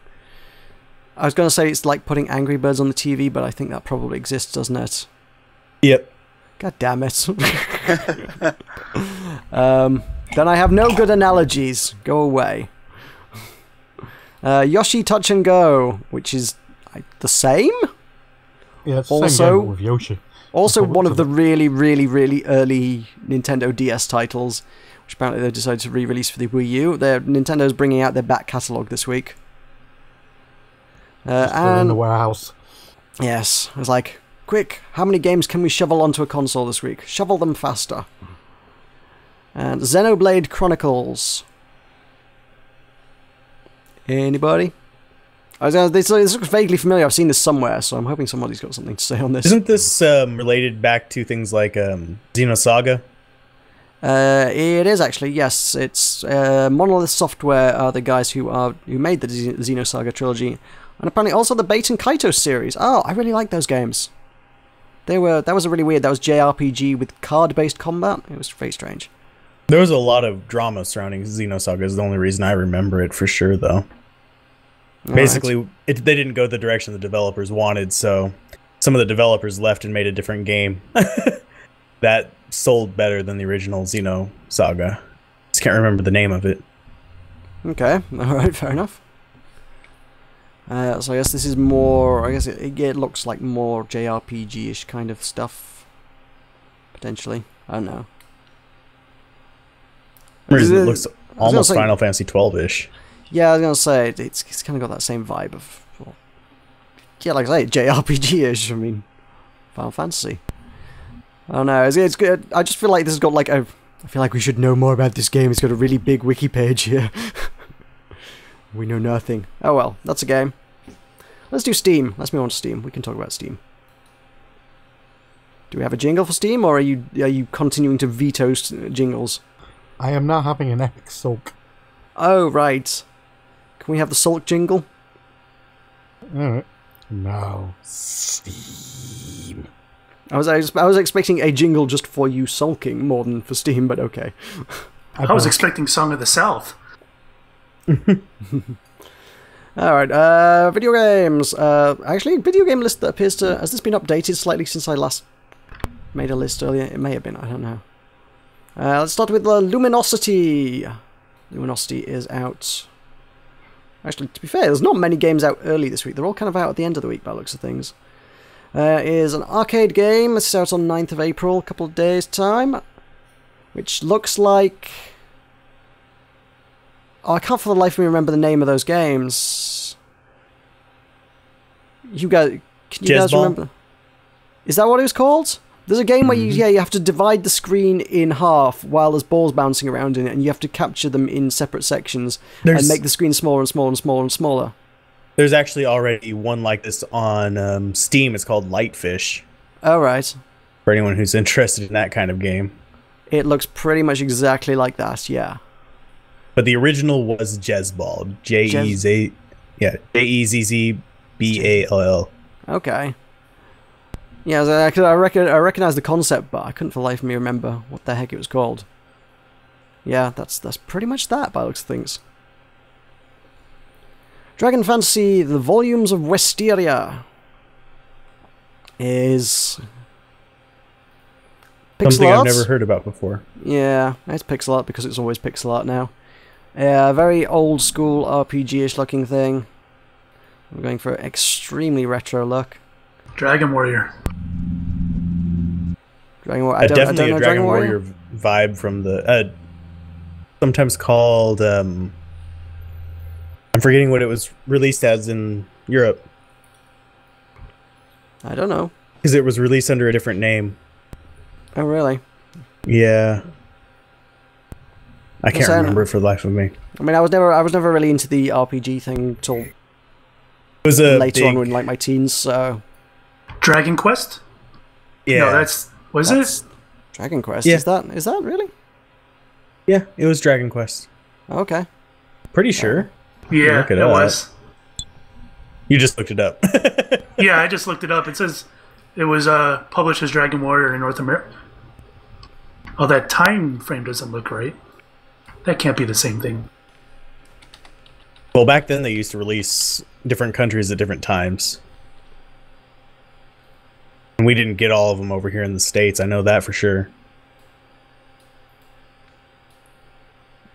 I was going to say it's like putting Angry Birds on the TV, but I think that probably exists, doesn't it? Yep. God damn it. Then I have no good analogies. Go away. Yoshi Touch and Go, which is the same? Yeah, it's the same game with Yoshi. Also one of the really, really, really early Nintendo DS titles, which apparently they decided to re-release for the Wii U. Nintendo's bringing out their back catalogue this week. And in the warehouse. Yes, I was like, quick, how many games can we shovel onto a console this week? Shovel them faster. And Xenoblade Chronicles. Anybody? This looks vaguely familiar. I've seen this somewhere, so I'm hoping somebody's got something to say on this. Isn't this related back to things like Xenosaga? It is actually, yes. It's Monolith Software are the guys who made the Xenosaga trilogy, and apparently also the Bait and Kaito series. Oh, I really like those games. That was really weird. That was JRPG with card-based combat. It was very strange. There was a lot of drama surrounding Xenosaga. Is the only reason I remember it for sure, though. Basically, they didn't go the direction the developers wanted, so some of the developers left and made a different game that sold better than the original Xenosaga. Just can't remember the name of it. Okay, alright, fair enough. So I guess this is more... I guess it looks like more JRPG-ish kind of stuff. Potentially. I don't know. For some reason it looks almost Final Fantasy 12-ish. Yeah, I was going to say, it's kind of got that same vibe of... Well, yeah, like I say, JRPG-ish. I mean, Final Fantasy. I don't know, it's good. I just feel like this has got like a I feel like we should know more about this game. It's got a really big wiki page here. We know nothing. Oh well, that's a game. Let's do Steam. Let's move on to Steam. We can talk about Steam. Do we have a jingle for Steam, or are you continuing to veto jingles? I am now having an epic sulk. Oh, right. Can we have the sulk jingle? Alright. No. Steam. I was expecting a jingle just for you sulking more than for Steam, but okay. I was expecting Song of the South. Alright, video games. Actually, video game list that appears to... Has this been updated slightly since I last made a list earlier? It may have been, I don't know. Let's start with Luminosity. Luminosity is out. Actually, to be fair, there's not many games out early this week. They're all kind of out at the end of the week by the looks of things. Is an arcade game. It's out on 9th of April, a couple of days' time. Which looks like... Oh, I can't for the life of me remember the name of those games. You guys... Can you guys remember? Is that what it was called? There's a game where you have to divide the screen in half while there's balls bouncing around in it, and you have to capture them in separate sections and make the screen smaller and smaller and smaller and smaller. There's actually already one like this on Steam. It's called Lightfish. Oh, right. For anyone who's interested in that kind of game. It looks pretty much exactly like that, yeah. But the original was Jezzball. J-E-Z... Yeah, Jezzball. Okay. Yeah, I recognize the concept, but I couldn't for the life of me remember what the heck it was called. Yeah, that's pretty much that by the looks of things. Dragon Fantasy: The Volumes of Westeria is pixel something art. I've never heard about before. Yeah, it's pixel art because it's always pixel art now. Yeah, very old school RPG-ish looking thing. I'm going for an extremely retro look. Dragon Warrior. Dragon Warrior. Definitely a Dragon Warrior vibe from the... sometimes called... I'm forgetting what it was released as in Europe. I don't know. Because it was released under a different name. Oh, really? Yeah. I can't remember it for the life of me. I mean, I was never really into the RPG thing until It was later on in like my teens, so... Dragon Quest? Yeah. No, that's it? Dragon Quest. Yeah. Is that really? Yeah, it was Dragon Quest. Okay. Pretty sure. Yeah, Look it it up. was. You just looked it up. Yeah, I just looked it up. It says it was published as Dragon Warrior in North America. Oh, that time frame doesn't look right. That can't be the same thing. Well, back then they used to release different countries at different times. And we didn't get all of them over here in the States. I know that for sure.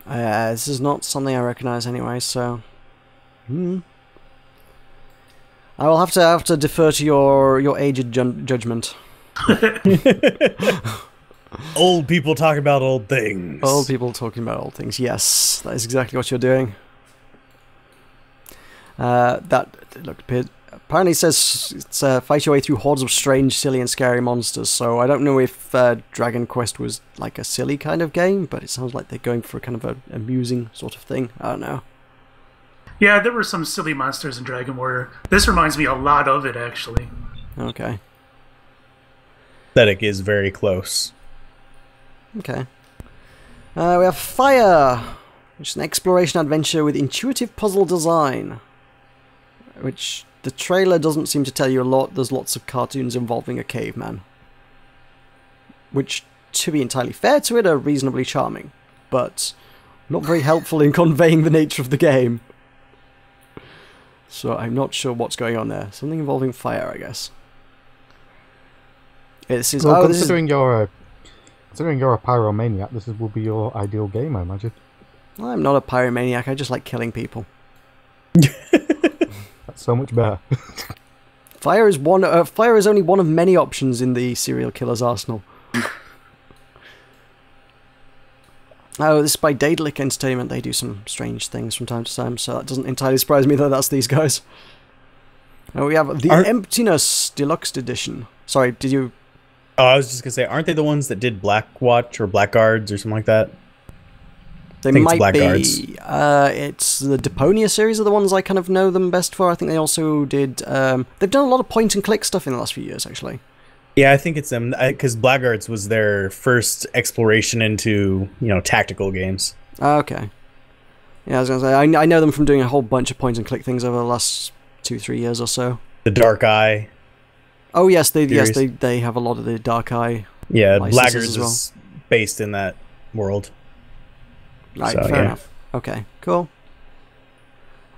This is not something I recognize anyway, so... I will have to defer to your aged judgment. Old people talk about old things. Old people talking about old things. Yes, that is exactly what you're doing. Apparently says it's fight your way through hordes of strange, silly and scary monsters, so I don't know if Dragon Quest was like a silly kind of game, but it sounds like they're going for kind of a amusing sort of thing. I don't know. Yeah, there were some silly monsters in Dragon Warrior. This reminds me a lot of it, actually. Okay. Aesthetic is very close. Okay. We have Fire, which is an exploration adventure with intuitive puzzle design, which the trailer doesn't seem to tell you a lot. There's lots of cartoons involving a caveman, which, to be entirely fair to it, are reasonably charming, but not very helpful in conveying the nature of the game. So I'm not sure what's going on there. Something involving fire, I guess. This is, well, considering you're a pyromaniac, will be your ideal game, I imagine. I'm not a pyromaniac. I just like killing people. That's so much better. Fire is only one of many options in the serial killer's arsenal. Oh, this is by Daedalic Entertainment. They do some strange things from time to time, so that doesn't entirely surprise me that that's these guys. Now we have the Emptiness Deluxe Edition. Sorry, did you Oh, I was just gonna say, aren't they the ones that did Blackwatch or Blackguards or something like that? They think it's might Blackguards. be. It's the Deponia series are the ones I kind of know them best for. I think they also did. They've done a lot of point and click stuff in the last few years, actually. Yeah, I think it's them because Blackguards was their first exploration into tactical games. Okay. Yeah, I was gonna say I know them from doing a whole bunch of point and click things over the last 2-3 years or so. The Dark Eye. Oh yes, they series. they have a lot of the Dark Eye. Yeah, licenses Blackguards as well. is based in that world. Right, So, fair yeah. enough. Okay, cool.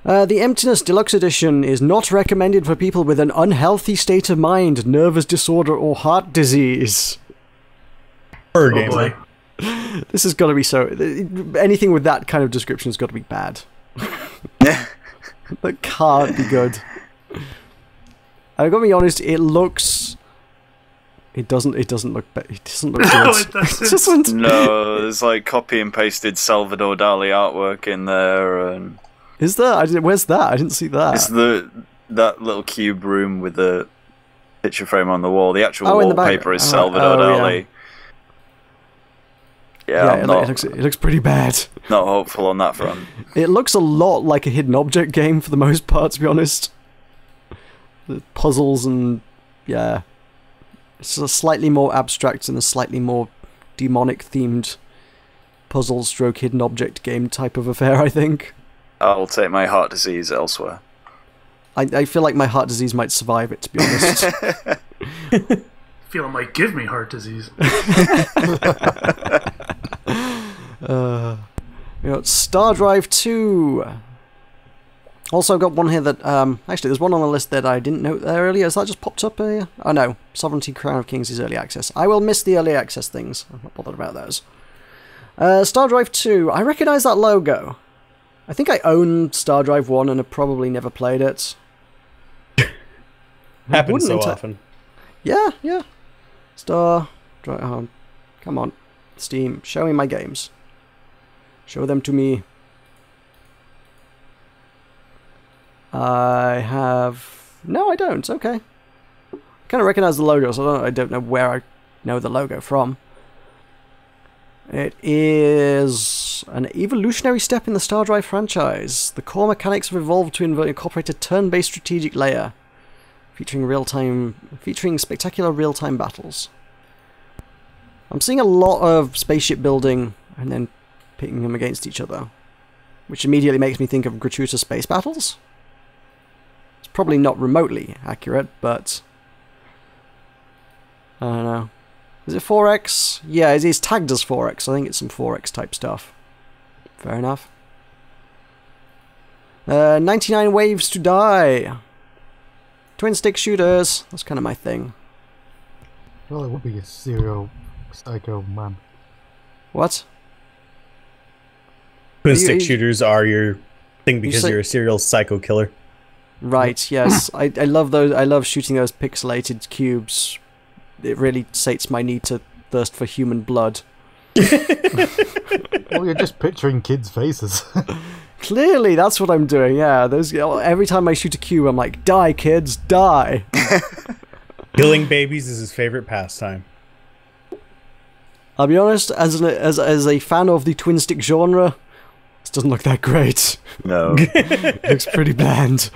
The Emptiness Deluxe Edition is not recommended for people with an unhealthy state of mind, nervous disorder, or heart disease. Horror Oh game. boy. This has got to be so... Anything with that kind of description has got to be bad. That can't be good. I've got to be honest, it looks... It doesn't look... It doesn't look No, good. it doesn't. It doesn't. No, there's like copy and pasted Salvador Dali artwork in there, and Is there? Where's that? I didn't see that. it's that little cube room with the picture frame on the wall. The actual Oh, in the back. wallpaper is Oh, Salvador oh, yeah. Dali. Yeah, Yeah, I'm not, it looks pretty bad. not hopeful on that front. It looks a lot like a hidden object game for the most part, to be honest. The puzzles and... yeah. It's a slightly more abstract and a slightly more demonic-themed puzzle-stroke-hidden object game type of affair, I think. I'll take my heart disease elsewhere. I feel like my heart disease might survive it, to be honest. Feel it might give me heart disease. We got Star Drive 2. Also got one here that, actually there's one on the list that I didn't note there earlier. Has that just popped up here? Oh no, Sovereignty Crown of Kings is early access. I will miss the early access things. I'm not bothered about those. Star Drive 2, I recognise that logo. I think I own Star Drive 1 and have probably never played it. Happens so Wouldn't often. Yeah, yeah. Star Drive, come on. Steam, show me my games. Show them to me. I have... No, I don't. Okay. I kind of recognise the logo, so I don't know where I know the logo from. It is an evolutionary step in the Star Drive franchise. The core mechanics have evolved to incorporate a turn-based strategic layer, featuring spectacular real-time battles. I'm seeing a lot of spaceship building and then pitting them against each other, which immediately makes me think of gratuitous space battles. It's probably not remotely accurate, but I don't know. Is it 4X? Yeah, it's tagged as 4X. I think it's some 4X type stuff. Fair enough. 99 Waves to Die. Twin stick shooters. That's kind of my thing. Well, it would be a serial psycho man. What? Twin You- stick you- shooters are your thing because say- you're a serial psycho killer. Right, yes. I love those. I love shooting those pixelated cubes. It really sates my need to thirst for human blood. Well, you're just picturing kids' faces. Clearly, that's what I'm doing, yeah. Every time I shoot a cube, I'm like, die, kids, die. Killing babies is his favorite pastime. I'll be honest, as a fan of the twin stick genre, this doesn't look that great. No. It looks pretty bland.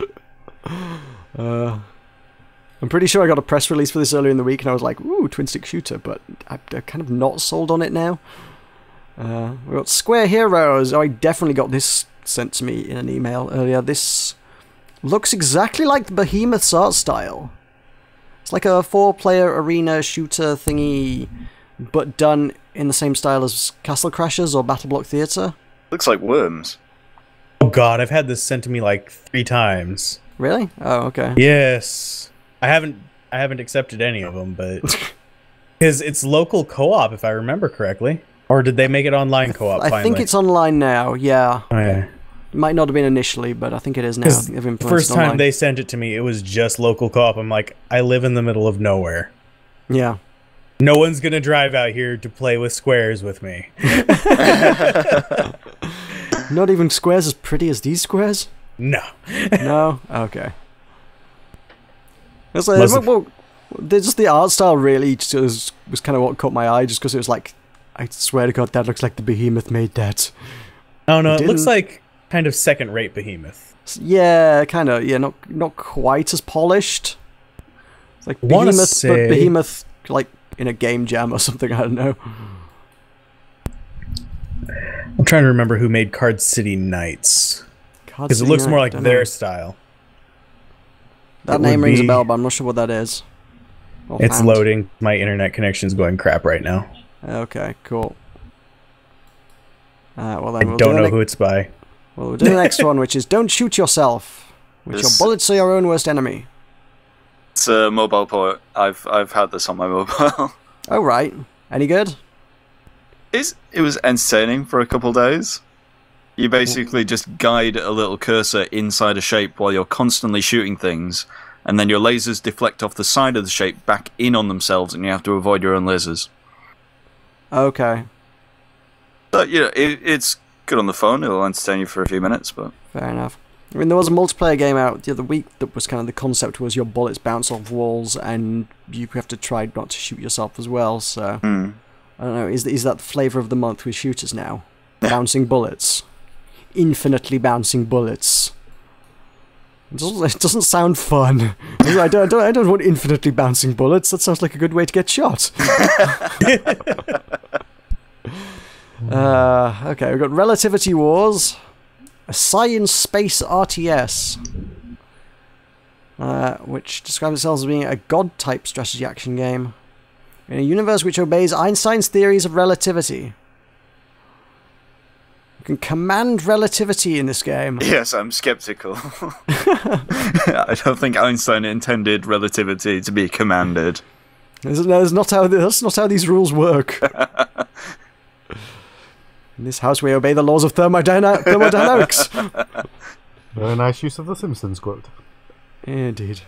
I'm pretty sure I got a press release for this earlier in the week, and I was like, ooh, twin stick shooter, but I'm kind of not sold on it now. We got Square Heroes. Oh, I definitely got this sent to me in an email earlier. This looks exactly like the Behemoth's art style. It's like a 4-player arena shooter thingy, but done in the same style as Castle Crashers or Battle Block Theatre. Looks like Worms. Oh god, I've had this sent to me like 3 times. Really? Oh, okay. Yes. I haven't accepted any of them, but because it's local co-op, if I remember correctly, or did they make it online co-op? I think it's online now. Yeah, Oh, yeah. it might not have been initially, but I think it is now. I think they've The implemented first it time online. they sent it to me, it was just local co-op. I'm like, I live in the middle of nowhere. Yeah. No one's gonna drive out here to play with squares with me. Not even squares as pretty as these squares? No. No? Okay. Let's Must have- we'll Just the art style really just was kind of what caught my eye, just because it was like, I swear to God, that looks like the Behemoth made that. Oh no, it looks like kind of second-rate Behemoth. Yeah, kind of. Yeah, not quite as polished. It's like Behemoth, but Behemoth like in a game jam or something. I don't know. I'm trying to remember who made Card City Knights, because it looks more like their style. That name rings a bell, but I'm not sure what that is. It's loading. My internet connection's going crap right now. Okay, cool. Well then, I don't know who it's by. Well, we'll do the next one, which is Don't Shoot Yourself, which your bullets are your own worst enemy. It's a mobile port. I've had this on my mobile. Oh right, any good? It was entertaining for a couple days. You basically just guide a little cursor inside a shape while you're constantly shooting things, and then your lasers deflect off the side of the shape back in on themselves, and you have to avoid your own lasers. Okay. But, you know, it's good on the phone. It'll entertain you for a few minutes, but... Fair enough. I mean, there was a multiplayer game out the other week that was kind of the concept was your bullets bounce off walls, and you have to try not to shoot yourself as well, so... I don't know, is that the flavour of the month with shooters now? Bouncing bullets. Infinitely bouncing bullets. It doesn't sound fun. I don't want infinitely bouncing bullets. That sounds like a good way to get shot. Okay, we've got Relativity Wars, a science space RTS, which describes itself as being a god-type strategy action game in a universe which obeys Einstein's theories of relativity. You can command relativity in this game. Yes, I'm skeptical. I don't think Einstein intended relativity to be commanded. That's not how these rules work. In this house, we obey the laws of thermodynamics. Very nice use of the Simpsons quote. Indeed.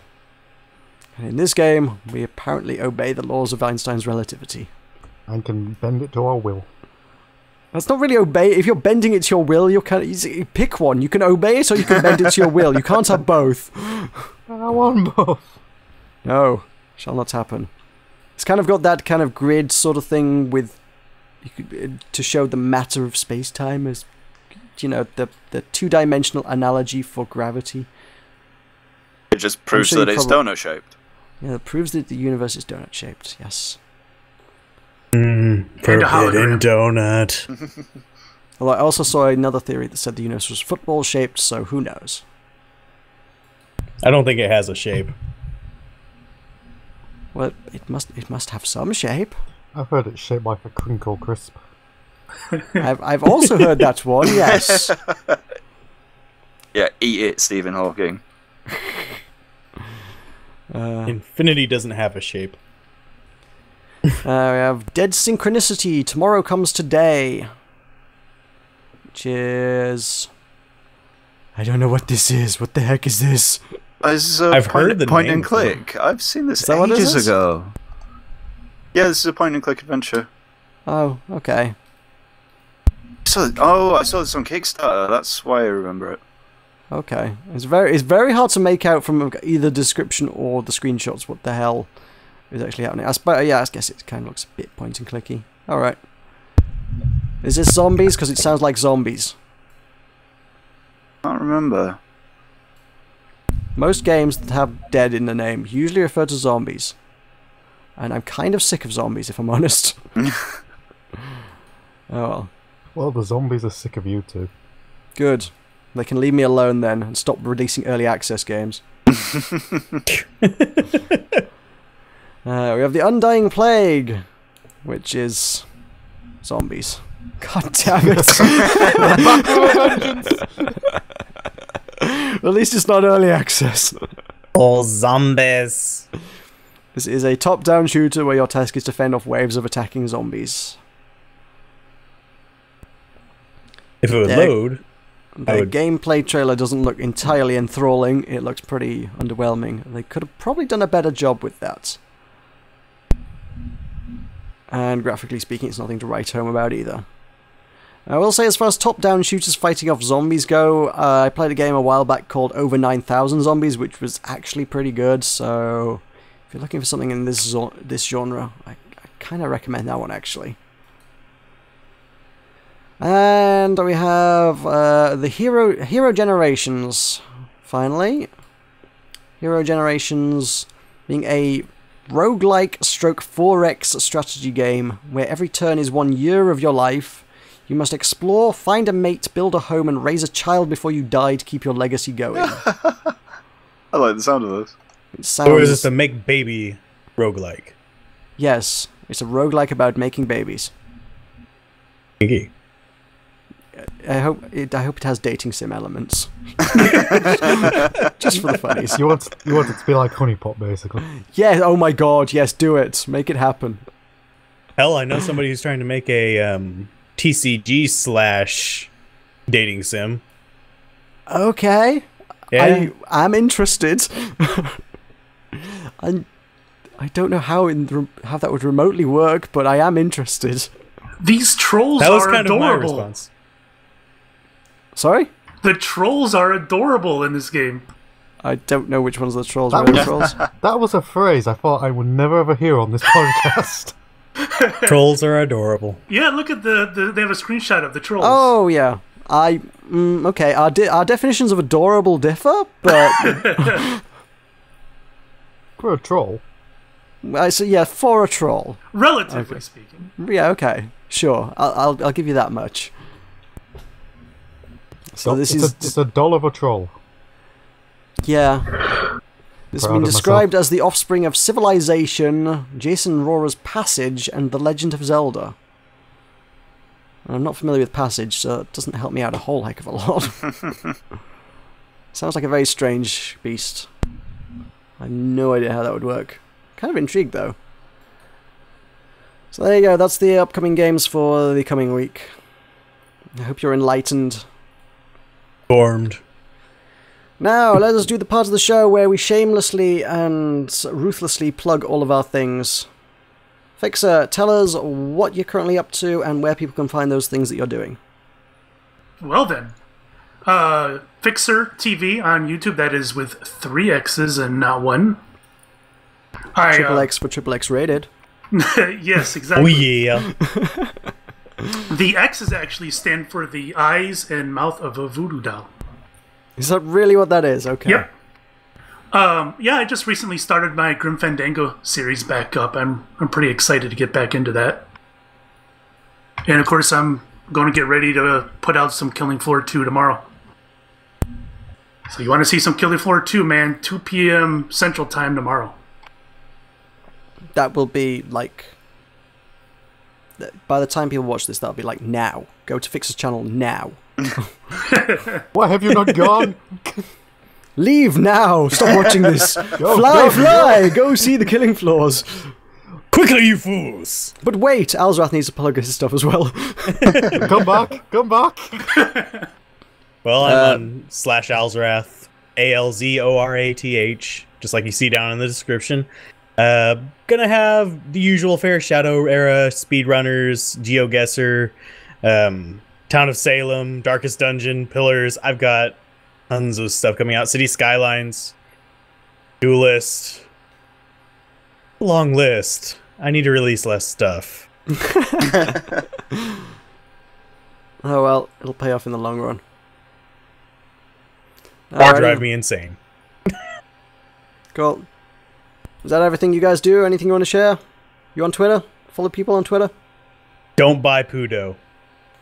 And in this game, we apparently obey the laws of Einstein's relativity. And can bend it to our will. That's not really obey. If you're bending it to your will, you pick one. You can obey it or you can bend it to your will. You can't have both. I want both. No, shall not happen. It's kind of got that kind of grid sort of thing with, to show the matter of space-time as, you know, the two-dimensional analogy for gravity. It just proves that it's donut-shaped. Yeah, it proves that the universe is donut-shaped, yes. Forbidden donut. Well, I also saw another theory that said the universe was football-shaped, so who knows? I don't think it has a shape. Well, it must have some shape. I've heard it's shaped like a crinkle crisp. I've also heard that one, yes. Yeah, eat it, Stephen Hawking. Infinity doesn't have a shape. We have Dead Synchronicity, Tomorrow Comes Today. Which is... I don't know what this is. What the heck is this? I've heard the point and click. I've seen this ages ago. Yeah, this is a point and click adventure. Oh, okay. I saw this on Kickstarter. That's why I remember it. Okay, it's very hard to make out from either description or the screenshots what the hell is actually happening. I guess it kind of looks a bit point and clicky. All right, is this zombies? Because it sounds like zombies. I can't remember. Most games that have dead in the name usually refer to zombies, and I'm kind of sick of zombies, if I'm honest. Oh well. Well, the zombies are sick of you too. Good. They can leave me alone then and stop releasing early access games. We have the Undying Plague, which is zombies. God damn it! At least it's not early access. All zombies. This is a top-down shooter where your task is to fend off waves of attacking zombies. If it would load... The gameplay trailer doesn't look entirely enthralling. It looks pretty underwhelming. They could have probably done a better job with that. And graphically speaking, it's nothing to write home about either. I will say, as far as top-down shooters fighting off zombies go, I played a game a while back called Over 9,000 Zombies, which was actually pretty good, so if you're looking for something in this genre, I kind of recommend that one, actually. And we have the Hero Generations, finally. Hero Generations being a roguelike stroke 4X strategy game where every turn is 1 year of your life. You must explore, find a mate, build a home, and raise a child before you die to keep your legacy going. I like the sound of this. It sounds... Or is this a make baby roguelike? Yes, it's a roguelike about making babies. Kinky. I hope it has dating sim elements. Just for the funnies. You want it to be like Honey Pot, basically. Yeah, oh my god, yes, do it. Make it happen. Hell, I know somebody who's trying to make a TCG / dating sim. Okay. Yeah. I'm interested. I don't know how that would remotely work, but I am interested. These trolls That was are kind of my adorable. response. Sorry? The trolls are adorable in this game. I don't know which ones are the trolls. That Where are the was- trolls? That was a phrase I thought I would never ever hear on this podcast. Trolls are adorable. Yeah, look at they have a screenshot of the trolls. Oh, yeah. Okay, our definitions of adorable differ, but... For a troll. So yeah, for a troll. Relatively speaking. Yeah, okay. Sure. I'll give you that much. So It's a doll of a troll. Yeah. This has Proud been of described as the offspring of Civilization, Jason Rora's Passage, and The Legend of Zelda. I'm not familiar with Passage, so it doesn't help me out a whole heck of a lot. Sounds like a very strange beast. I have no idea how that would work. Kind of intrigued, though. So there you go, that's the upcoming games for the coming week. I hope you're enlightened. Formed. Now, let us do the part of the show where we shamelessly and ruthlessly plug all of our things. Fixxxer, tell us what you're currently up to and where people can find those things that you're doing. Well then. Fixxxer TV on YouTube, that is with 3 X's and not 1. Triple X for Triple X rated. Yes, Oh exactly. yeah. The X's actually stand for the eyes and mouth of a voodoo doll. Is that really what that is? Okay. Yep. Yeah, I just recently started my Grim Fandango series back up. I'm pretty excited to get back into that. And of course, I'm going to get ready to put out some Killing Floor 2 tomorrow. So you want to see some Killing Floor 2, man, 2 p.m. Central Time tomorrow. That will be like... By the time people watch this, that'll be like now. Go to Fixxxer's channel now. Why have you not gone? Leave now! Stop watching this! Go, Fly! Go see the Killing Floors! Quickly, you fools! But wait, Alzorath needs to plug his stuff as well. Come back! Come back! Well, I'm on /Alzorath, ALZORATH, just like you see down in the description. Gonna have the usual fare: Shadow Era, Speedrunners, GeoGuessr, Town of Salem, Darkest Dungeon, Pillars. I've got tons of stuff coming out. City Skylines, Duelist. Long list. I need to release less stuff. Oh well, it'll pay off in the long run. Or Alrighty. drive me insane. Cool. Is that everything you guys do? Anything you want to share? You on Twitter? Follow people on Twitter? Don't buy Pudo.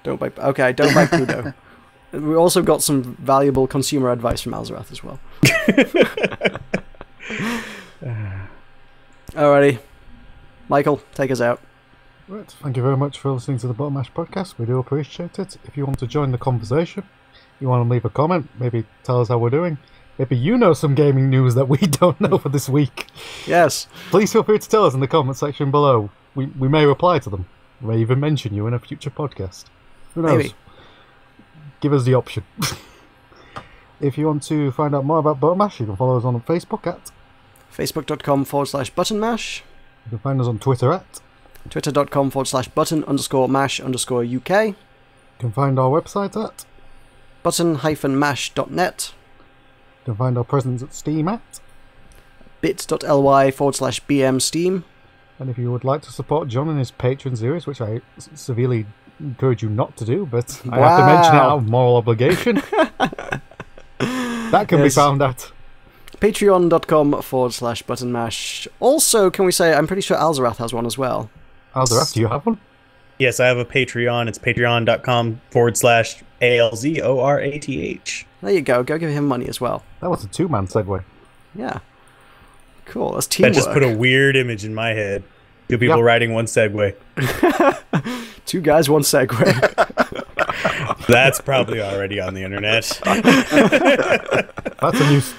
Don't buy... Okay, don't buy Pluto. We also got some valuable consumer advice from Alzorath as well. Alrighty. Michael, take us out. Right, thank you very much for listening to the Button Mash podcast. We do appreciate it. If you want to join the conversation, you want to leave a comment, maybe tell us how we're doing. Maybe you know some gaming news that we don't know for this week. Yes. Please feel free to tell us in the comment section below. We may reply to them. We may even mention you in a future podcast. Who knows? Maybe. Give us the option. If you want to find out more about Button Mash, you can follow us on Facebook at. Facebook.com/buttonmash. You can find us on Twitter at. Twitter.com/button_mash_UK. You can find our website at. Button-mash.net. You can find our presence at Steam at. bit.ly/BM Steam. And if you would like to support John in his Patreon series, which I severely encourage you not to do, but I have to mention it out of moral obligation, that can be found at patreon.com/buttonmash. Also, can we say, I'm pretty sure Alzorath has one as well. Alzorath, do you have one? Yes, I have a Patreon. It's patreon.com/ALZORATH. There you go. Go give him money as well. That was a two-man segue. Yeah. Cool. That's teamwork. That just put a weird image in my head. Two people riding one Segway. Two guys, one Segway. That's probably already on the internet.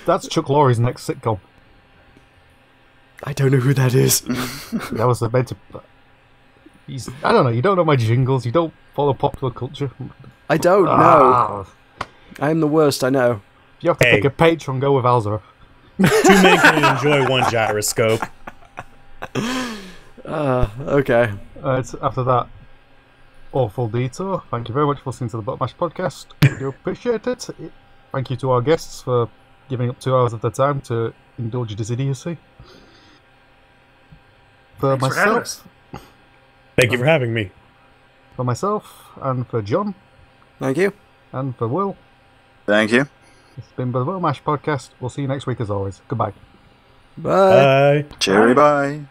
That's Chuck Lorre's next sitcom. I don't know who that is. That was meant to. I don't know. You don't know my jingles. You don't follow popular culture. I don't know. I am the worst. I know. If you have to pick a patron, go with Alzorath. Two men can enjoy one gyroscope. Okay. After that awful detour, thank you very much for listening to the Button Mash podcast. We do appreciate it. Thank you to our guests for giving up 2 hours of their time to indulge this idiocy. For Thanks for having us. Thank you for having me. For myself, and for John, Thank you. and for Will, Thank you. it's been the Button Mash podcast. We'll see you next week as always. Goodbye. Bye. Bye. Cherry bye.